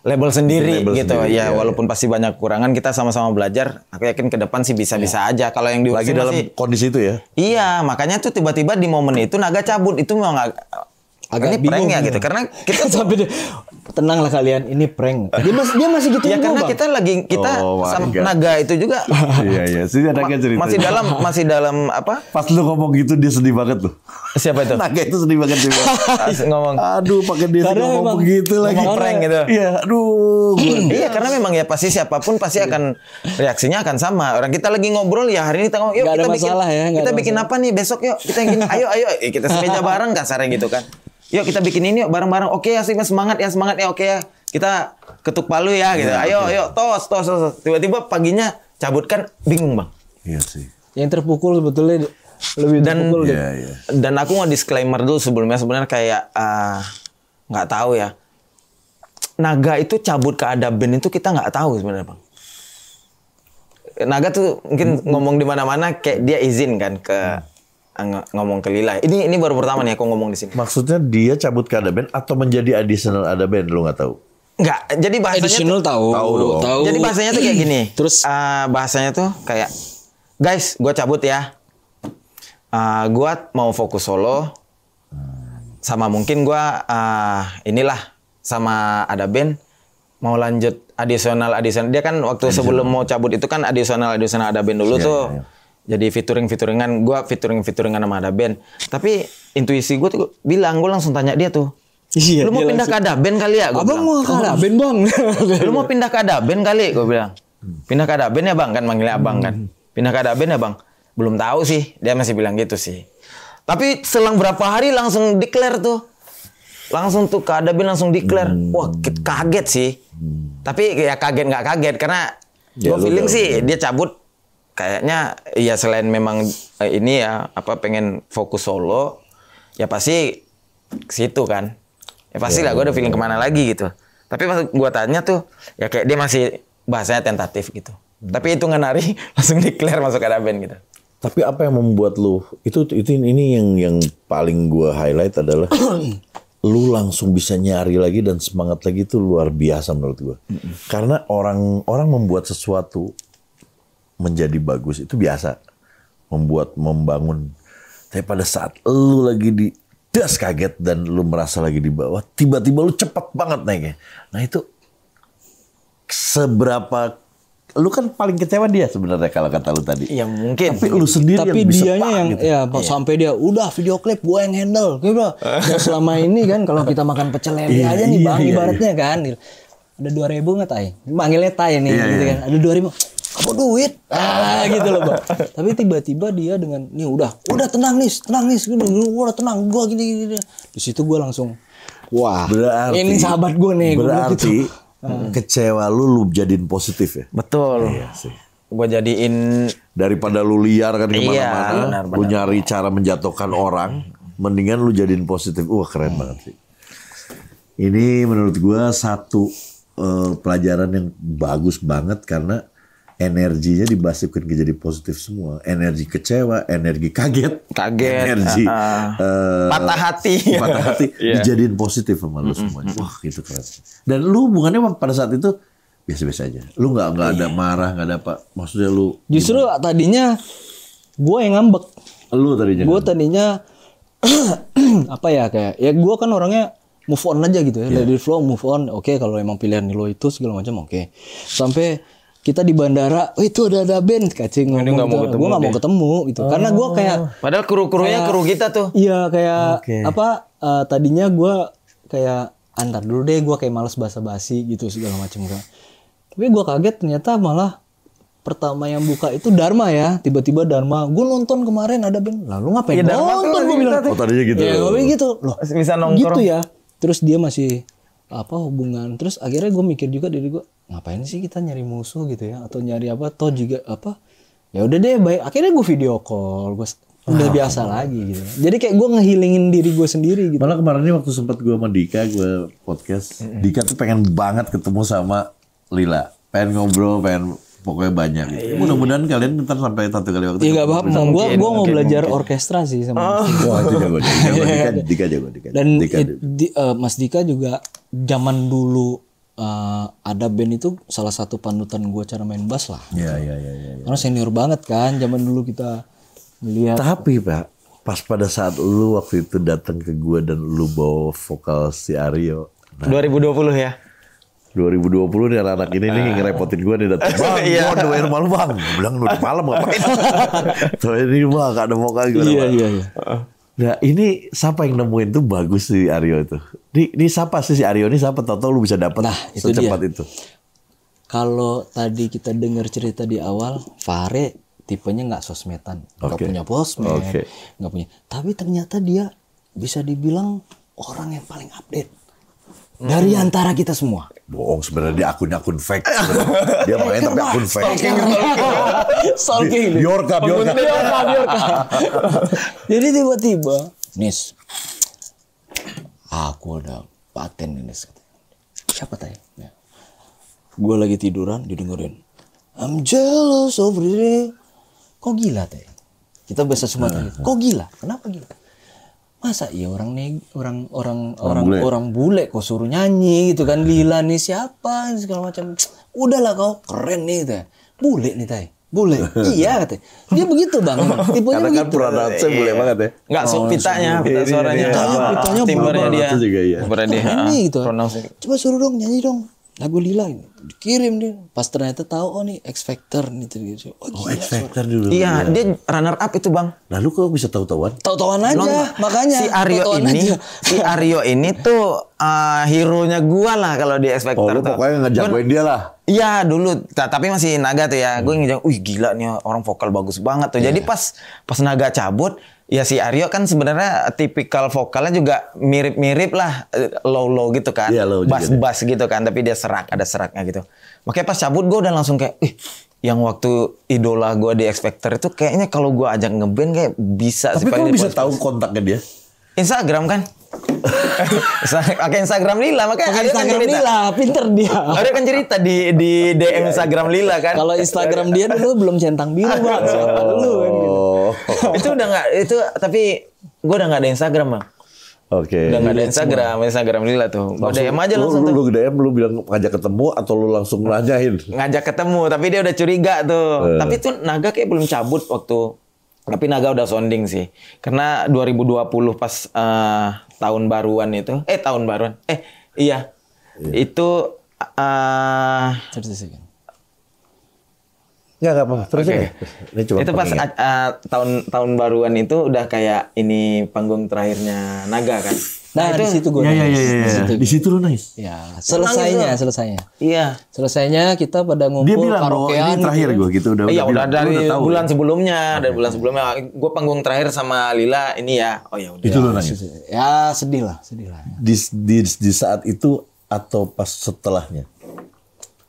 label sendiri Label gitu sendiri, ya, ya, walaupun pasti banyak kekurangan, kita sama-sama belajar. Aku yakin ke depan sih bisa-bisa aja. Kalau yang Lagi diurusin dalam masih kondisi itu ya? iya, makanya tuh tiba-tiba di momen itu Naga cabut itu memang Agak ini prank bingung ya gitu. Karena kita sampai dia, tenanglah kalian, ini prank. Dia masih gitu ya karena kita Oh my sama God. Naga itu juga Iya. Sini ada cerita. masih dalam apa? Pas lu ngomong gitu dia sedih banget tuh. Siapa itu? Naga itu sedih banget juga. Ngomong. Aduh, pakai dia Karena ngomong memang- begitu lagi. ngomong prank gitu. Iya, aduh. Iya karena memang ya pasti siapapun pasti akan reaksinya akan sama. Orang kita lagi ngobrol ya hari ini kita ngomong yuk Nggak ada kita bikin masalah ya, nggak kita ada bikin masalah. apa nih besok yuk kita bikin ayo kita semeja bareng kasarnya gitu kan. Yuk kita bikin ini yuk bareng-bareng. Oke ya sih semangat ya oke ya. Kita ketuk palu ya gitu. Ayo tos. Tiba-tiba paginya cabut kan bingung bang. Iya sih. Yang terpukul sebetulnya lebih terpukul deh. Iya. Dan aku mau disclaimer dulu sebelumnya sebenarnya kayak nggak tahu ya. Naga itu cabut ke ada band itu kita nggak tahu sebenarnya bang. Naga tuh mungkin ngomong di mana-mana kayak dia izin kan ke ngomong ke Lila. Ini baru pertama nih aku ngomong di sini. Maksudnya dia cabut ke ada band atau menjadi additional ada band, lu nggak tahu? Enggak, jadi bahasanya Additional tahu. Tahu dong. jadi bahasanya tuh kayak gini. Terus bahasanya tuh kayak guys, gue cabut ya. Gue mau fokus solo. Sama mungkin gue inilah sama ada band mau lanjut additional. Dia kan waktu sebelum mau cabut itu kan additional ada band dulu tuh. Iya. Jadi featuringan, gue featuringan sama ada band. Tapi intuisi gue tuh bilang, gue langsung tanya dia tuh. iya, Lu mau dia pindah ke langsung, ada band kali ya? Gua Abang bilang. mau ke ada band bang. Lu mau pindah ke ada band kali? Gue bilang. Pindah ke ada band ya bang? Kan manggilnya abang kan. Pindah ke ada band ya bang? Belum tahu sih. Dia masih bilang gitu sih. Tapi selang berapa hari langsung declare tuh. Langsung tuh ke ada band langsung declare. Wah kaget sih. Tapi ya kaget nggak kaget. Karena Ya, gue feeling lu sih dia cabut. Kayaknya ya selain memang ini ya pengen fokus solo. Ya pasti ke situ kan. Ya pasti lah gue udah feeling kemana lagi gitu. Tapi pas gue tanya tuh ya kayak dia masih bahasanya tentatif gitu. Tapi itu nggak nari langsung declare masuk ada band gitu. Tapi apa yang membuat lu itu ini yang paling gua highlight adalah lu langsung bisa nyari lagi dan semangat lagi itu luar biasa menurut gua. Karena orang membuat sesuatu menjadi bagus itu biasa. Membangun Tapi pada saat lu lagi di das kaget dan lu merasa lagi di bawah, tiba-tiba lu cepet banget naiknya. Nah itu seberapa, lu kan paling kecewa dia sebenarnya kalau kata lu tadi. Ya mungkin. Tapi lu sendiri Tapi yang bisa dianya yang gitu. ya sampai dia udah video klip gue yang handle gitu. Dan selama ini kan kalau kita makan pecel lele aja nih Bang ibaratnya kan. Ada 2.000 nggak Tai? Manggilnya Tai nih gitu kan. Ada 2.000. Apa duit? Gitu loh Bang. Tapi tiba-tiba dia dengan nih udah tenang nih, udah tenang gua gini. Di situ gua langsung wah, Berarti, ini sahabat gua nih. Berarti kecewa lu jadiin positif ya? Betul. Iya sih. Gue jadiin Daripada lu liar kan kemana-mana, benar, lu nyari cara menjatuhkan orang, mendingan lu jadiin positif. Wah keren banget sih. Ini menurut gua satu pelajaran yang bagus banget karena energinya dimasukin ke jadi positif semua. Energi kecewa, energi kaget, energi patah hati, dijadiin positif sama lu semuanya. Wah itu keren. Dan lu hubungannya pada saat itu biasa-biasa aja. Lu nggak ada marah, nggak ada apa. Maksudnya lu justru tadinya gue yang ngambek. Lu tadinya. Gue tadinya apa ya kayak ya gue kan orangnya move on aja gitu ya. Let it flow, move on. Oke, kalau emang pilihan lo itu segala macam oke. Sampai kita di bandara, oh itu ada band kacing ngomong gitu. Gue gak mau ketemu gitu. Karena gue kayak padahal kru-krunya kru kita tuh. Iya kayak tadinya gue kayak antar dulu deh, gue kayak males basa-basi gitu segala macam kan. Tapi gue kaget ternyata malah pertama yang buka itu Dharma ya. Tiba-tiba Dharma, gue nonton kemarin ada band. Lalu ngapain nonton? Gue bilang. Oh tadinya gitu. Ya gitu. Loh Bisa nongkrong. gitu ya. Terus dia masih hubungan. Terus akhirnya gue mikir juga diri gue, ngapain sih kita nyari musuh gitu ya, atau nyari apa, toh juga ya udah deh baik. Akhirnya gue video call, gue udah biasa lagi gitu. Jadi kayak gue ngehilingin diri gue sendiri gitu. Malah kemarin ini waktu sempat gue sama Dika, gue podcast, Dika tuh pengen banget ketemu sama Lila, pengen ngobrol, pokoknya banyak. Mudah-mudahan kalian ntar sampai satu kali waktu. Iya nggak apa-apa. Gue mau belajar orkestra sih sama. Wah itu jago. Dika jago. Dan Mas Dika juga zaman dulu ada band itu salah satu panutan gue cara main bass lah. Iya. Karena senior banget kan zaman dulu kita melihat. Tapi Pak, pas pada saat lu waktu itu datang ke gue dan lu bawa vokal si Aryo. 2020 ya. 2020 nih anak-anak ini nih ngerepotin gue nih datang. Bang, gue udah bayar malu bang. Gue bilang udah malam ngapain? Soalnya ini bang gak ada vokal gitu. Iya. Nah ini siapa yang nemuin tuh bagus si Aryo itu. Ini siapa sih si Aryo ini siapa? Tahu lu bisa dapat secepat itu. Kalau tadi kita dengar cerita di awal, Fahre tipenya nggak sosmedan, nggak punya sosmed, nggak punya. Tapi ternyata dia bisa dibilang orang yang paling update dari antara kita semua. Bohong sebenarnya dia akun fake. Dia main tapi akun fake. Stalking. Biorka. Jadi tiba-tiba, Nis, aku ada paten ini. Siapa tanya? Ya. Gue lagi tiduran, didengerin. I'm jealous of you. Kok gila teh? Kita bahasa Sumatera. Kok gila? Kenapa gila? Masa iya orang bule kok suruh nyanyi gitu kan. Lila nih siapa segala macam. Udahlah kau keren nih teh. Bule nih teh. Bule. Iya katanya. Dia begitu bang. Tipenya karena begitu. Kan pronounce bule banget ya. Enggak pitanya suaranya. Pitanya timbernya dia. Juga iya. Timbernya dia. Ini gitu. Pronounce. Coba suruh dong nyanyi dong. Lagu Lila ini. Dikirim dia. Pas ternyata tahu oh nih X Factor nih gitu. Oh X Factor dulu. Iya, dia runner up itu bang. Lalu kok bisa tahu-tahuan? Tahu-tahuan aja, makanya. Si Aryo ini tuh hero-nya gua lah kalau di X Factor. Oh, lu pokoknya ngejagoin dia lah. Iya dulu, tapi masih Naga tuh ya. Gue ngejagoin, wih gila nih orang vokal bagus banget tuh. Jadi pas Naga cabut, ya si Aryo kan sebenarnya tipikal vokalnya juga mirip-mirip lah, low gitu kan, bass gitu kan, tapi dia ada seraknya gitu. Makanya pas cabut gue udah langsung kayak, yang waktu idola gue di X Factor itu kayaknya kalau gue ajak ngeband kayak bisa. Tapi kok bisa tahu kontaknya dia? Instagram kan. Pakai Instagram Lila, makanya Instagram kan Lila, pinter dia. Ada kan cerita di DM Instagram Lila kan. Kalau Instagram dia dulu belum centang biru bang, siapa dulu kan gitu. Itu udah nggak itu, tapi gue udah nggak ada Instagram bang. Oke. Udah nggak ada Instagram Lila tuh. Gue DM aja langsung tuh. Lu DM lu bilang ngajak ketemu atau lu langsung nanyain? Ngajak ketemu, tapi dia udah curiga tuh. Tapi tuh Naga kayak belum cabut waktu Tapi Naga udah sounding sih. Karena 2020 pas tahun baruan itu. Iya. Itu... 30 second. Nggak apa-apa. Terus Oke. aja. Ini cuma Itu pas pengingat. tahun baruan itu udah kayak ini panggung terakhirnya Naga kan. Nah, di situ gue Di situ lu nangis. Ya, selesainya. Iya. Selesainya kita pada Dia ngumpul bilang bahwa karaokean ini terakhir gue gitu. Iya udah bilang. Lu dari tahu, bulan ya? sebelumnya, gue panggung terakhir sama Lila ini ya. Oh ya udah. Itu lu nangis. Ya, sedih lah. Di saat itu atau pas setelahnya?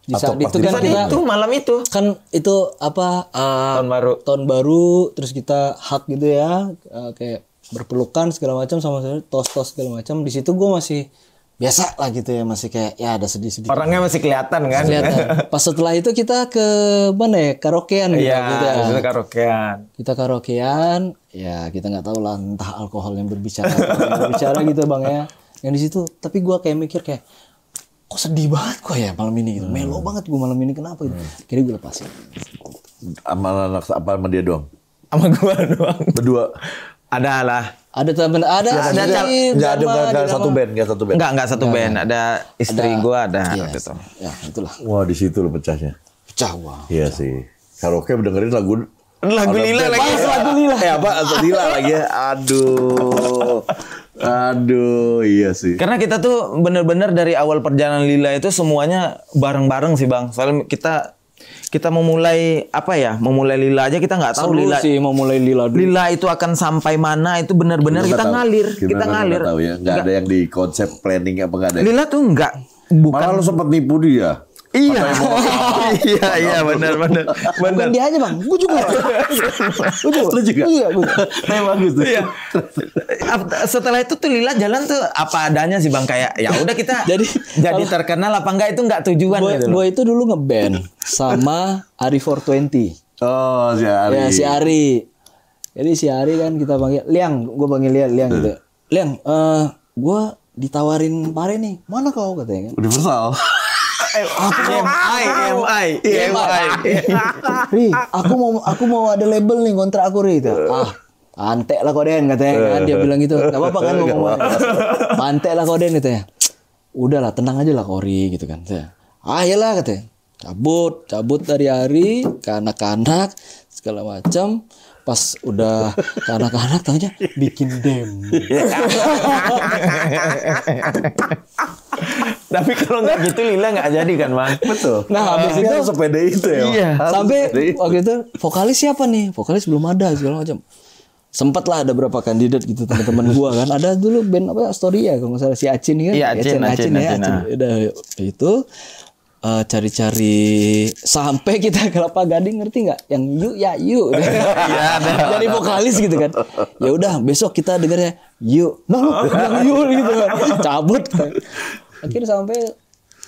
Di Atau saat pas itu di kan saat kita Itu malam itu. kan itu apa Tahun baru. terus kita hug gitu ya, kayak berpelukan segala macam sama tos segala macam. Di situ gue masih biasa lah gitu ya, masih kayak ya ada sedih-sedih. Orangnya masih kelihatan kan? Kelihatan. Pas setelah itu kita ke mana ya, karaokean gitu, Iya, gitu ya. itu karaokean. Kita karaokean, ya kita nggak tahu lah entah alkohol yang berbicara atau yang berbicara gitu bang ya. Yang di situ, tapi gue kayak mikir kayak kok sedih banget kok ya malam ini gitu, melo banget gue malam ini kenapa gitu. Kira gue lepasin. Sama anak apa sama dia doang? Sama gue doang. Berdua. Ada lah. Ada temen, ada Nggak satu band. Enggak satu band. Ada istri gue ada. Iya, Waktu itu. ya itulah. Wah di situ lo pecahnya. Pecah gua. Iya sih. Karaoke dengerin lagu Lila lagi. Lagu Lila. Apa? Lila lagi ya. Aduh, iya sih. Karena kita tuh bener-bener dari awal perjalanan Lila itu semuanya bareng-bareng sih bang. Soalnya kita memulai apa ya? Memulai Lila aja kita nggak tahu Seru Lila. sih mau mulai Lila dulu. Lila itu akan sampai mana itu benar-benar kita ngalir. Kita ngalir. Tahu ya. Nggak ada yang di konsep planning apa nggak ada. Lila tuh nggak Malah lo sempat nipu dia. Iya. Iya benar. Bukan dia aja bang, gue juga. Lu juga. Iya, gue. Bagus tuh. Iya. Setelah itu tuh Lila jalan tuh apa adanya sih bang, kayak ya udah kita jadi terkenal apa enggak itu enggak tujuan gitu loh. Gue itu dulu ngeband sama Ari 420. Oh, si Ari. Ya si Ari. Jadi si Ari kan kita panggil Liang, gue panggil Liang gitu. Liang, gue ditawarin Pare nih, mana kau katanya kan? Universal. MI. Ri, aku mau ada label nih kontrak aku Ri. Antek lah kau Den katanya kan, dia bilang gitu. Gak apa-apa kan ngomong. Antek lah kau Den katanya. Udahlah tenang aja lah kau Ri gitu kan. Iyalah katanya. Cabut dari Ari ke anak-anak segala macam. Pas udah ke anak-anak tanya bikin dem. Tapi kalau nggak gitu Lila nggak jadi kan bang. Betul. Nah habis itu sepeda itu ya. Iya. sampai waktu itu vokalis siapa nih? Vokalis belum ada segala macam. Sempat lah ada berapa kandidat gitu teman-teman gua kan. Ada dulu band apa Astoria kalau nggak salah si Acin kan. Iya Acin. Udah itu cari-cari sampai kita ke Kelapa Gading, ngerti nggak? Yang yuk. Jadi vokalis gitu kan. Ya udah besok kita dengarnya yuk. Yang yuk gitu kan. Cabut. Akhirnya sampai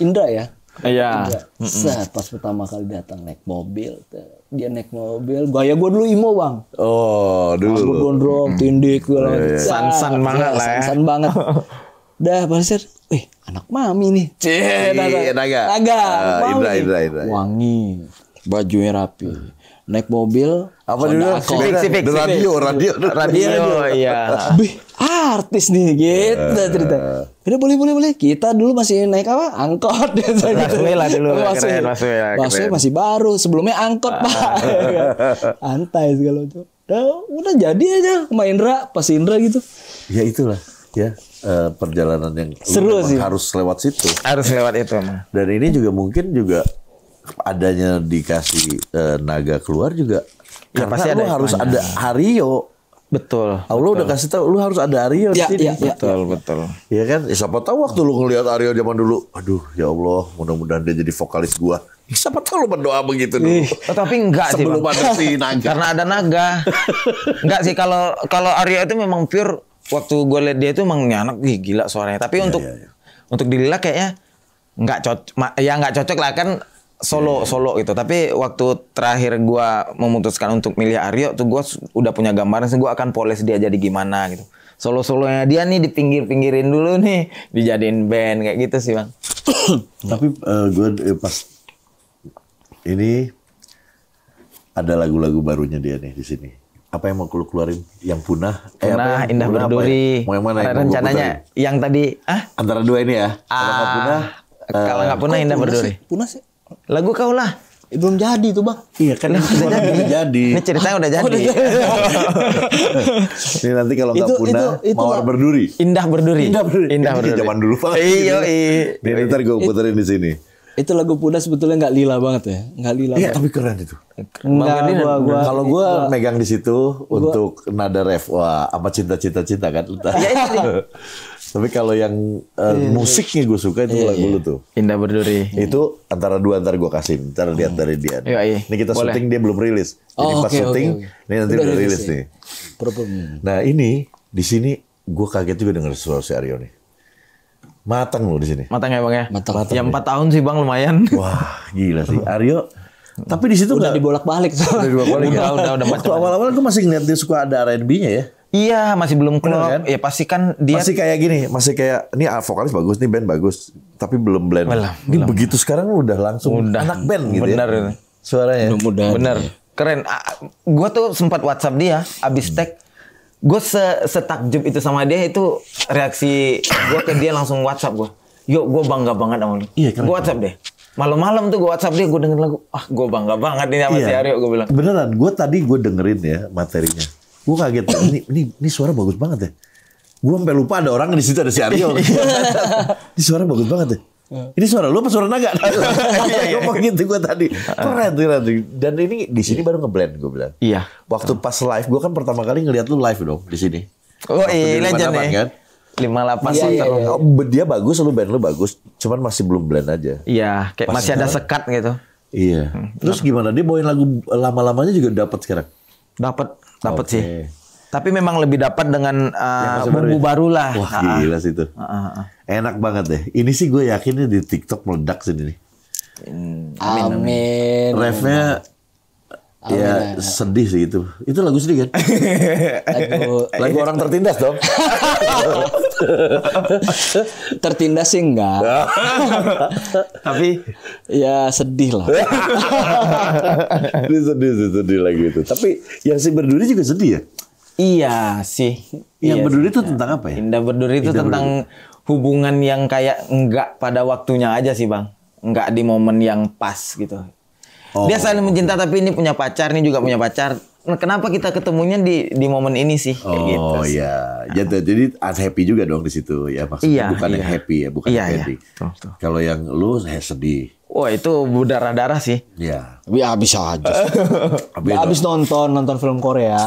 Indra ya. Iya. Set pas pertama kali datang naik mobil. Dia naik mobil. Gaya gue dulu imo bang. Oh, dulu. Rambut gondrong, tindik. San-san banget lah ya. San banget. Udah pasir. Anak mami nih. Naga. Indra. Wangi. Bajunya rapi. Naik mobil. Apa dulu? Civic. Radio. Iya. Bih, artis nih gitu cerita. Udah boleh. Kita dulu masih naik apa? Angkot gitu. Busway lah dulu. Busway masih baru. Sebelumnya angkot pak. Antai segala macam. Udah jadi aja sama Indra. Pas Indra gitu. Ya itulah. Ya. Perjalanan yang seru sih. Harus lewat situ. Harus lewat itu mah. Dan ini juga mungkin juga adanya dikasih Naga keluar juga. Ya, karena pasti lu ada harus hikmahnya. ada Hario. Betul. Allah udah kasih tahu lu harus ada Hario di sini. Betul. Iya kan? Siapa tahu waktu lu ngelihat Hario zaman dulu, aduh ya Allah, mudah-mudahan dia jadi vokalis gua. Siapa tahu lu berdoa begitu dulu. Tapi enggak sih Sebelum bang. ada si Naga. Karena ada Naga. Enggak sih kalau Arya itu memang pure. Waktu gue liat dia itu emang anak gila suaranya. Tapi untuk di Lila kayaknya nggak cocok lah kan solo gitu. Tapi waktu terakhir gue memutuskan untuk milih Aryo tuh gue udah punya gambaran sih gue akan poles dia jadi gimana gitu. Solo-solonya dia nih dipinggirin dulu nih, dijadiin band kayak gitu sih bang. Tapi gue pas ini ada lagu-lagu barunya dia nih di sini. Apa yang mau lu keluarin? Yang punah? Punah, apa ya? Indah Punah apa Berduri. ya? Mau yang mana? Yang mau gua Rencananya puterin? yang tadi, Antara dua ini ya. Kalau nggak punah, kalau nggak punah Indah Berduri. Punah sih. Lagu kau lah. Belum jadi tuh bang. iya kan udah jadi. Ini ceritanya udah jadi. Ini nanti kalau nggak punah, itu Mawar lah. Berduri. Indah Berduri. Indah Ini Berduri. zaman dulu banget. Iya, Ini ntar gue puterin di sini. Itu lagu Punah sebetulnya nggak lila banget ya. Nggak lila. Iya tapi keren itu. Enggak, Kalau gue megang di situ untuk nada ref, wah apa cinta kan. Ya, itu dia. Tapi kalau yang musiknya gue suka itu lagu lu tuh. Indah Berduri. Itu antara dua ntar gue kasih, ntar lihat dari dia. Iya. Ini kita Boleh. syuting dia belum rilis. Jadi Oh, pas oke, syuting, oke. ini nanti udah rilis nih. Nah ini di sini gue kaget juga denger suara si Aryo nih. Matang loh di sini. Matang ya bang ya? Matang. Ya 4 tahun sih bang lumayan. Wah gila sih Aryo. Tapi di situ Udah nggak dibolak-balik soalnya. Udah Waktu macam. awal-awal gue masih ngeliat dia suka ada R&B-nya ya. Iya, masih belum Bener keluar. kan? Ya pasti kan dia Masih kayak gini, masih kayak ini vokalis bagus, nih band bagus, tapi belum blend. Ini begitu sekarang udah langsung anak band gitu bener. ya. Suaranya. Mudah-mudahan. Bener. Keren. Gue tuh sempat WhatsApp dia abis tag. Gue setakjub itu sama dia, itu reaksi gue ke dia langsung WhatsApp gue. Yuk, gue bangga banget sama lu. Iya, keren. Gue WhatsApp deh. Malam-malam tuh gue WhatsApp dia, gue denger lagu. Gue bangga banget ini sama si Aryo, gue bilang. Beneran, gue tadi dengerin ya materinya. Gue kaget, ini suara bagus banget ya. Gue sampai lupa ada orang di situ, ada si Aryo. Ini suara bagus banget ya. Ini suara lu apa suara naga? Gue begitu gue tadi. Keren. Dan ini di sini baru ngeblend gue bilang. Iya. Waktu pas live, gue kan pertama kali ngeliat lu live dong di sini. Oh Waktu di legend 58 nih. kan? 58 Iya, sih. iya, iya. Oh, dia bagus, lu band lu bagus, cuman masih belum blend aja. Iya, kayak masih ada sekat gitu. Iya. Terus gimana? Dia bawain lagu lama-lamanya juga dapat sekarang. Dapat Oke. sih. Tapi memang lebih dapat dengan masih bumbu baru lah. Wah gila sih itu. Enak banget deh. Ini sih gue yakin di TikTok meledak sini nih. Amin. Refnya ya sedih sih itu. Itu lagu sedih kan? Aduh, Lagu orang tertindas dong. tertindas sih enggak. Tapi Ya sedih lah. Ini sedih lagi itu. Tapi yang si Berduri juga sedih ya? iya sih. Yang Iya Berduri sih. itu tentang apa ya? Indah Berduri itu tentang hubungan yang kayak enggak pada waktunya aja sih bang. Enggak di momen yang pas gitu. Dia saling mencinta tapi ini punya pacar, ini juga punya pacar. Nah, kenapa kita ketemunya di momen ini sih? Kayak gitu Oh sih. iya, jadi unhappy juga dong di situ ya maksudnya Iya, bukan yang iya. happy ya, bukan Iya, yang iya. happy. Betul. Kalau yang lu sedih, Wah itu berdarah-darah sih. ya. Ya bisa aja. Abis nonton film Korea.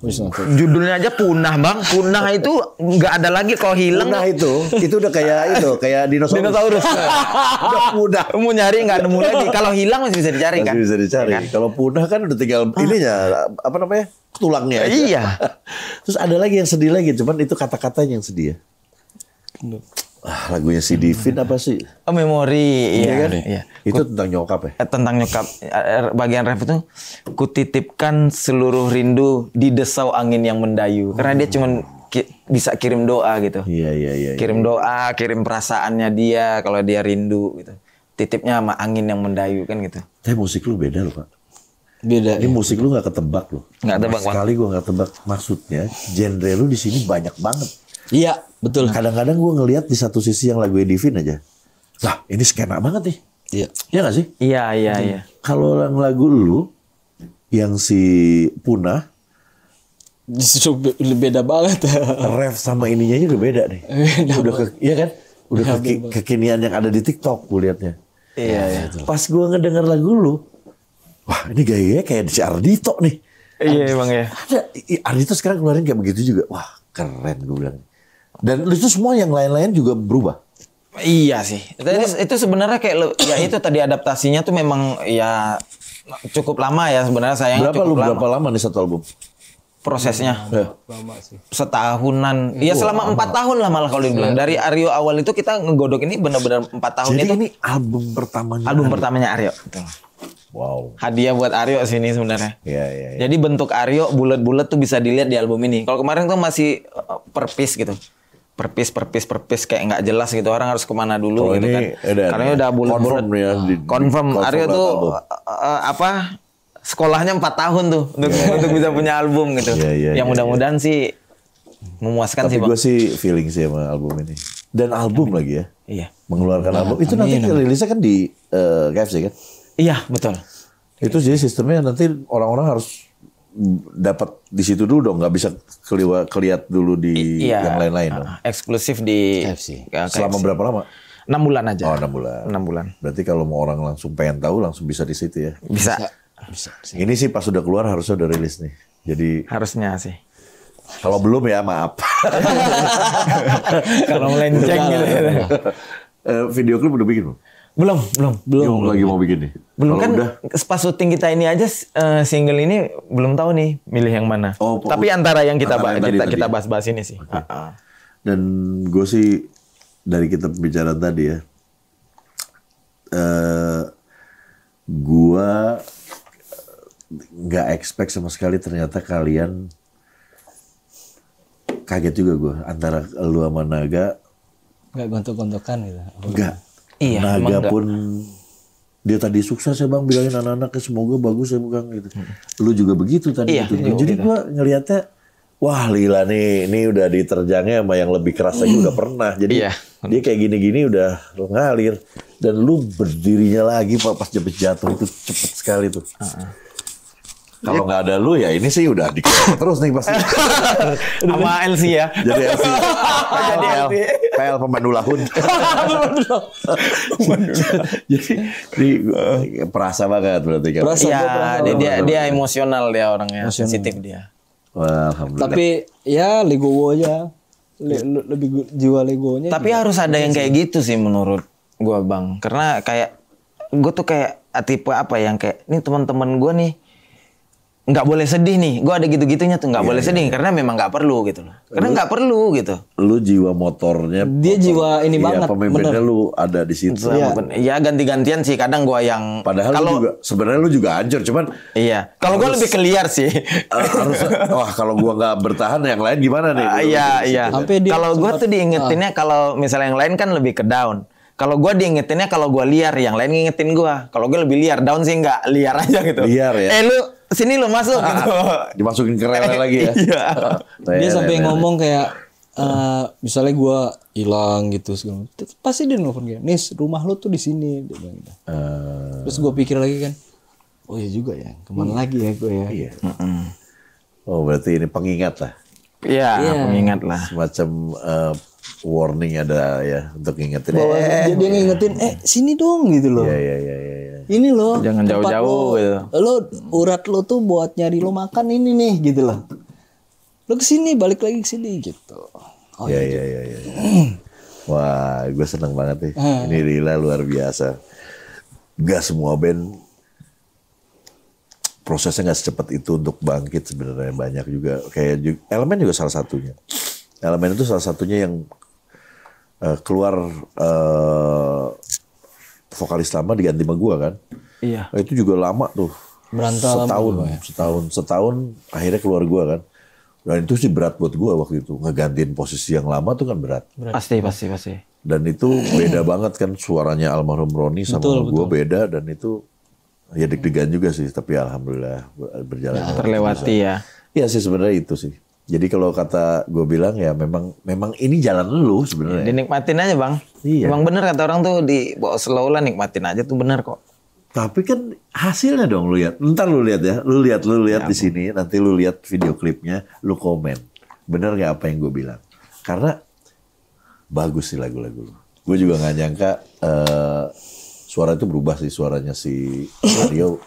Abis nonton. Judulnya aja punah bang. Punah itu nggak ada lagi kalau hilang. Punah itu udah kayak dinosaurus. Dinosaurus. Udah Mau nyari nggak nemu lagi. Kalau hilang masih bisa dicari kan. masih bisa dicari. Kalau punah kan udah tinggal ininya apa namanya tulangnya. aja. Iya. Terus ada lagi yang sedih lagi, cuman itu kata-katanya yang sedih ya. Lagunya si Divin apa sih? Oh, memori. Iya kan? Iya. Itu tentang nyokap ya. Tentang nyokap bagian ref itu kutitipkan seluruh rindu di desau angin yang mendayu karena dia cuma bisa kirim doa gitu. Iya. Kirim doa, kirim perasaannya dia kalau dia rindu gitu. Titipnya sama angin yang mendayu kan gitu. Tapi musik lu beda loh Pak. Beda. Ini musik lu nggak ketebak loh. Nggak ketebak, Bang. Sekali gue nggak tebak. Maksudnya genre lu di sini banyak banget. Iya, betul. Kadang-kadang gue ngelihat di satu sisi yang lagu Divin aja. Lah ini skena banget nih. Iya. Iya nggak sih? Iya. Kalau yang lagu lu yang si Punah, Justru beda banget. ref sama ininya juga beda nih. Iya kan? Udah kekinian yang ada di TikTok gue liatnya. Iya. Pas gue ngedenger lagu lu, wah ini gayanya kayak si Ardito nih. Iya bang ya. Ada Ardito sekarang keluarin kayak begitu juga. Wah keren gue bilang. Dan itu semua yang lain-lain juga berubah. Iya sih. Itu sebenarnya kayak ya itu tadi adaptasinya tuh memang ya cukup lama ya sebenarnya sayangnya Berapa lama nih satu album? prosesnya. Lama sih. Setahunan. Ya selama 4 tahun lah malah kalau dibilang. Dari Aryo awal itu kita ngegodok ini benar-benar 4 tahun Jadi itu. ini album pertamanya. Album pertamanya Aryo. Wow. Hadiah buat Aryo sini sebenarnya. Iya. Jadi bentuk Aryo bulat-bulat tuh bisa dilihat di album ini. Kalau kemarin tuh masih per piece gitu. Per piece kayak nggak jelas gitu. Orang harus kemana dulu Kalau gitu ini kan. Karena udah bulat-bulat. confirm ya. Confirm Aryo confirm tuh album. sekolahnya 4 tahun tuh untuk bisa punya album gitu. Yang mudah-mudahan sih memuaskan Tapi sih Bang. gue sih feeling sih sama album ini. Dan album lagi ya. Iya. Mengeluarkan album. Itu nanti rilisnya kan di KFC kan? Iya, betul. Itu jadi sistemnya nanti orang-orang harus dapat di situ dulu dong, nggak bisa kelihat dulu di yang lain-lain dong. Eksklusif di KFC. Selama berapa lama? 6 bulan aja. Oh, 6 bulan. 6 bulan. Berarti kalau mau orang langsung pengen tahu langsung bisa di situ ya. Bisa. Ini sih pas sudah keluar harusnya udah rilis nih. Jadi Harusnya sih. kalau belum ya maaf. Kalau melenceng gitu. Video klip udah bikin belum? Belum. Lagi mau bikin nih. Belum Kalau kan udah, pas syuting kita ini aja single ini belum tahu nih milih yang mana. Oh, tapi antara yang kita antara yang tadi. kita bahas-bahas ini sih. dan gue sih dari kita pembicaraan tadi ya, gue nggak expect sama sekali ternyata kalian kaget juga gue antara lu sama Naga. Nggak gontok-gontokan gitu. Enggak. Iya, Naga pun dia tadi sukses ya bang, bilangin anak-anaknya semoga bagus ya bang gitu. Lu juga begitu tadi. Iya, gitu. iya, Jadi gitu. gua ngelihatnya, wah Lila nih, ini udah diterjangnya sama yang lebih keras lagi udah pernah. Jadi Iya. dia kayak gini-gini udah ngalir. Dan lu berdirinya lagi pas jatuh itu cepet sekali tuh. Kalau nggak ada lu ya ini sih udah dikejar terus nih pasti. Sama LC ya. Jadi LC. PL pemandu lahun. Jadi perasa banget berarti kan. Iya, dia emosional dia orangnya, sensitif dia. Wah, alhamdulillah. Tapi ya legowo aja. Lebih jiwa legonya. Tapi harus ada yang kayak gitu sih menurut gua Bang. Karena kayak gua tuh kayak tipe apa yang kayak ini teman-teman gua nih nggak boleh sedih nih. Gue ada gitu-gitunya tuh nggak boleh sedih karena memang nggak perlu gitu loh. Karena nggak perlu gitu. Lu jiwa motornya. Dia jiwa ini banget. Pemimpinnya lu ada di situ. Ya ganti-gantian sih kadang gue yang. Padahal kalau sebenarnya lu juga hancur cuman. Iya. Kalau gue lebih liar sih. Harus. Wah kalau gue nggak bertahan yang lain gimana nih? Iya. Kalau gue tuh diingetinnya kalau misalnya yang lain kan lebih ke down. Kalau gue diingetinnya kalau gue liar, yang lain ngingetin gue. Kalau gue lebih liar, down sih nggak liar aja gitu. Liar ya. Lu sini lu masuk gitu. Dimasukin ke rel lagi ya. Iya. Dia sampai ngomong kayak misalnya gue hilang gitu segala macam. Pasti dia nelfon kayak, "Nis, rumah lu tuh di sini." Dia bilang gitu. Terus gue pikir lagi kan, oh iya juga ya, kemana lagi ya gue ya. Iya. Oh berarti ini pengingat lah. Iya, pengingat lah. Semacam warning ada ya untuk ngingetin. Bahwa dia ngingetin, sini dong gitu loh. Iya. Ini loh. Jangan tempat jauh-jauh gitu. Lo urat lo tuh buat nyari lo makan ini nih gitu loh. Lo kesini balik lagi ke sini gitu. Oh Iya. Wah, gue seneng banget nih. Ini Lila luar biasa. Gak semua band prosesnya gak secepat itu untuk bangkit sebenarnya, banyak juga. Kayak Elemen juga salah satunya. Elemen itu salah satunya yang keluar vokalis lama diganti sama gua kan. Iya. Itu juga lama tuh. Berantem setahun akhirnya keluar gua kan. Dan itu sih berat buat gua waktu itu. Ngegantiin posisi yang lama tuh kan berat. Pasti. Dan itu beda banget kan suaranya almarhum Roni sama gua beda, dan itu ya deg-degan juga sih, tapi alhamdulillah berjalan. Terlewati ya. Iya sih sebenarnya itu sih. Jadi kalau kata gue bilang ya memang ini jalan lu sebenarnya. Dinikmatin aja Bang. Iya. Emang bener kata orang tuh dibawa slow lah, nikmatin aja tuh bener kok. Tapi kan hasilnya dong lu lihat. Ntar lu lihat ya. Lu lihat di sini. Nanti lu lihat video klipnya. Lu komen. Bener nggak apa yang gue bilang? Karena bagus sih lagu-lagu lu. Gue juga nggak nyangka suara itu berubah sih. Suaranya si Mario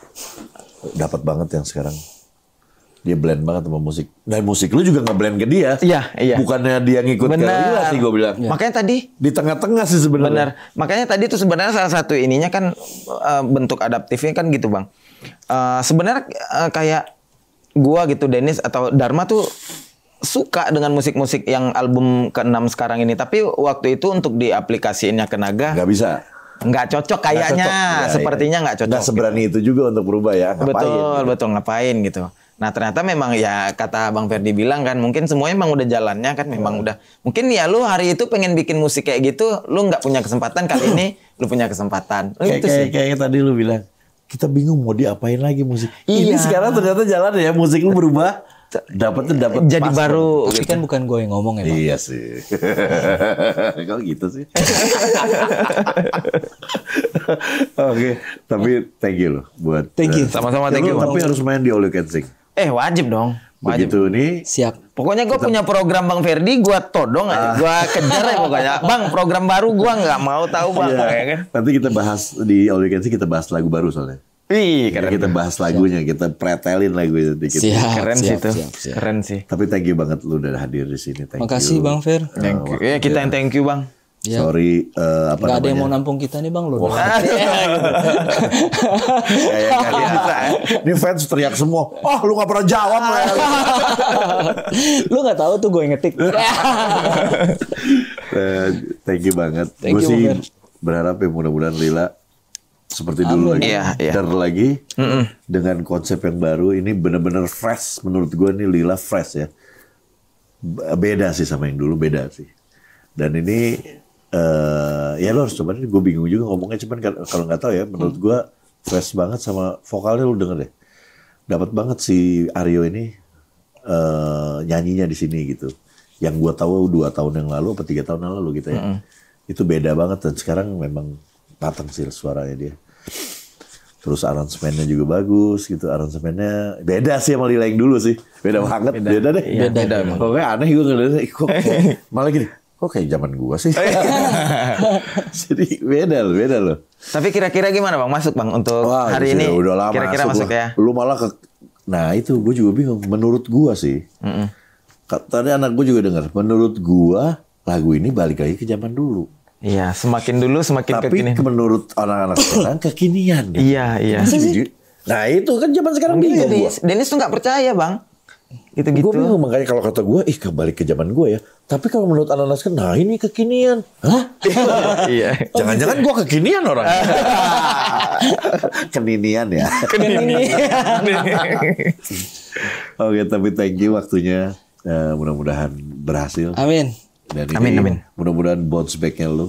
dapat banget yang sekarang. Dia blend banget sama musik. Dan musik lu juga nge-blend ke dia. Iya. Bukannya dia ngikut ke Lila sih gue bilang. Makanya tadi di tengah-tengah sih sebenarnya. benar. Makanya tadi tuh sebenarnya salah satu ininya kan bentuk adaptifnya kan gitu Bang. Sebenarnya kayak gua gitu, Dennis atau Dharma tuh suka dengan musik-musik yang album ke-6 sekarang ini. Tapi waktu itu untuk diaplikasiinnya ke Naga Nggak bisa. nggak cocok kayaknya. Sepertinya nggak cocok. Nggak seberani itu juga untuk berubah ya. Ngapain? Betul ngapain gitu. Nah ternyata memang ya kata Bang Ferdi bilang kan, mungkin semuanya emang udah jalannya kan, memang udah. Mungkin ya lu hari itu pengen bikin musik kayak gitu, lu nggak punya kesempatan, kali ini lu punya kesempatan. Kayak tadi lu bilang, kita bingung mau diapain lagi musik. Iya. Ini sekarang ternyata jalan ya, musik lu berubah. Dapat jadi pas baru. Tapi kan bukan gue yang ngomong ya Bang. Iya sih. Kok gitu sih? Oke, tapi thank you loh buat. Thank you. Sama-sama thank you. Tapi harus main di All You Can Sing. Wajib dong. Wajib. Begitu nih. Siap. Pokoknya gue punya program Bang Ferdi, gue todong aja, gue kejar ya pokoknya. Bang, program baru gue nggak mau tahu bang. Iya. Ya kan? Nanti kita bahas di All You Can Sing, kita bahas lagu baru soalnya. Wih, Karena keren. kita bahas lagunya, kita pretelin lagunya sedikit. Siap. Keren sih tuh. siap. Keren sih. Tapi thank you banget lu udah hadir di sini. Thank Makasih you. Bang Fer. Thank you. Ya, kita yang thank you Bang. Ya. Sorry, apa Gak ada yang mau namanya? nampung kita nih Bang lu. Kayak kali bisa. Ini fans teriak semua. Oh, lu gak pernah jawab. Lu gak tahu tuh gue yang ngetik. Thank you banget. Thank Gue you, sih Bang. berharap ya mudah-mudahan Lila seperti dulu lagi. Iya, iya. Dar lagi dengan konsep yang baru. Ini benar-benar fresh. Menurut gue nih Lila fresh ya. Beda sih sama yang dulu, beda sih. Dan ini ya lo harus coba. Gue bingung juga ngomongnya, cuman kalau nggak tahu ya, menurut gue fresh banget sama vokalnya. Lu denger deh, dapat banget si Aryo ini nyanyinya di sini gitu. Yang gue tahu 2 tahun yang lalu, apa 3 tahun yang lalu gitu ya. Itu beda banget dan sekarang memang patang sih suaranya dia. Terus aransemennya juga bagus gitu. Aransemennya beda sih sama Lila yang dulu sih. Beda banget. Beda deh. Iya, beda. Pokoknya aneh gue ngeliatnya. Kok malah gini. Kok kayak zaman gua sih. Jadi beda loh. Tapi kira-kira gimana Bang? Masuk Bang untuk Wah, hari itu ini? udah lama Kira-kira masuk lah. ya? Lu malah ke. Nah itu gue juga bingung. Menurut gua sih. Tadi anak gue juga dengar. Menurut gua lagu ini balik lagi ke zaman dulu. Iya, semakin dulu semakin Tapi kekinian. menurut anak-anak sekarang kekinian. Gitu. Iya. Masa sih? Nah itu kan zaman sekarang bingung gua. Dennis tuh nggak percaya Bang. Gitu-gitu. Gue bingung makanya kalau kata gue, kembali ke zaman gue ya. Tapi kalau menurut anak-anak sekarang, nah ini kekinian. Hah? Iya. Jangan-jangan gue kekinian orang. Keninian ya. Oke, tapi thank you waktunya. Mudah-mudahan berhasil. Amin. Dan Amin, ini amin. mudah-mudahan bounce back-nya lu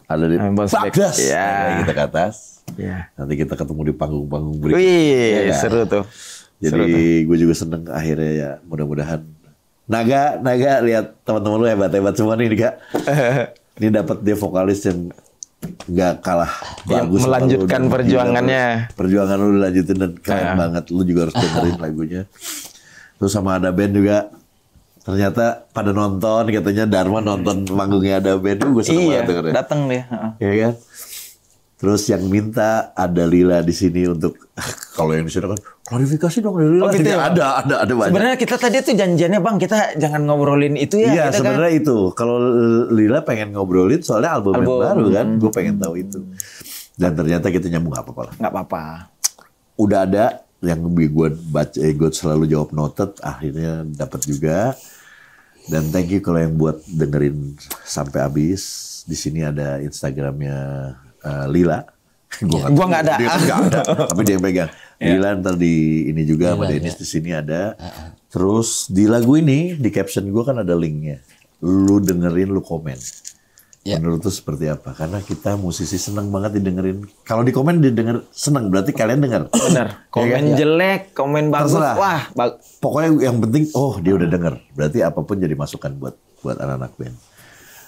ada di Amin, bounce back. Bagdas. Ya. Kita ke atas. Iya. Nanti kita ketemu di panggung-panggung berikutnya. Wih, Ya, seru tuh. jadi gue juga seneng akhirnya ya, mudah-mudahan Naga lihat teman-teman lu hebat-hebat semua nih Kak. Ini dapat dia vokalis yang nggak kalah Yang bagus. sama melanjutkan lu, dan perjuangannya. Perjuangan lu dilanjutin dan keren banget. Lu juga harus dengerin lagunya. Terus sama ada band juga. Ternyata pada nonton, katanya Dharma nonton manggungnya ada band. Gue seneng Iya, banget dengerin. datang dia. Iya kan? Terus yang minta ada Lila di sini untuk kalau yang di sini kan klarifikasi dong dari Lila. Oh, gitu ya? Ada banyak. Sebenarnya kita tadi tuh janjiannya Bang, kita jangan ngobrolin itu ya. Iya kita sebenarnya itu. Kalau Lila pengen ngobrolin soalnya album yang baru kan, gue pengen tahu itu. Dan ternyata kita nyambung nggak apa-apa lah. Nggak apa-apa. Udah ada yang gue baca, gue selalu jawab noted, akhirnya dapat juga. Dan thank you kalau yang buat dengerin sampai habis. Di sini ada Instagramnya Lila. Gua nggak ada. Dia kan nggak ada, tapi dia yang pegang. Lila ntar di ini juga sama Dennis di sini ada. Terus di lagu ini di caption gue kan ada linknya. Lu dengerin, lu komen. Ya. Menurut tuh seperti apa? Karena kita musisi seneng banget didengerin. Kalau di komen didengar seneng, berarti kalian dengar. Benar. Komen jelek, komen bagus. Terserah. Wah, Pokoknya yang penting, dia udah denger. Berarti apapun jadi masukan buat anak-anak band.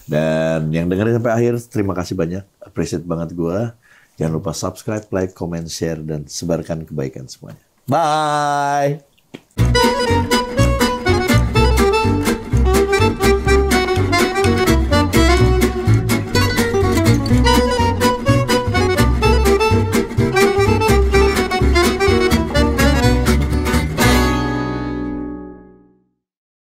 Dan yang dengerin sampai akhir, terima kasih banyak. Appreciate banget gue. Jangan lupa subscribe, like, comment, share, dan sebarkan kebaikan semuanya. Bye!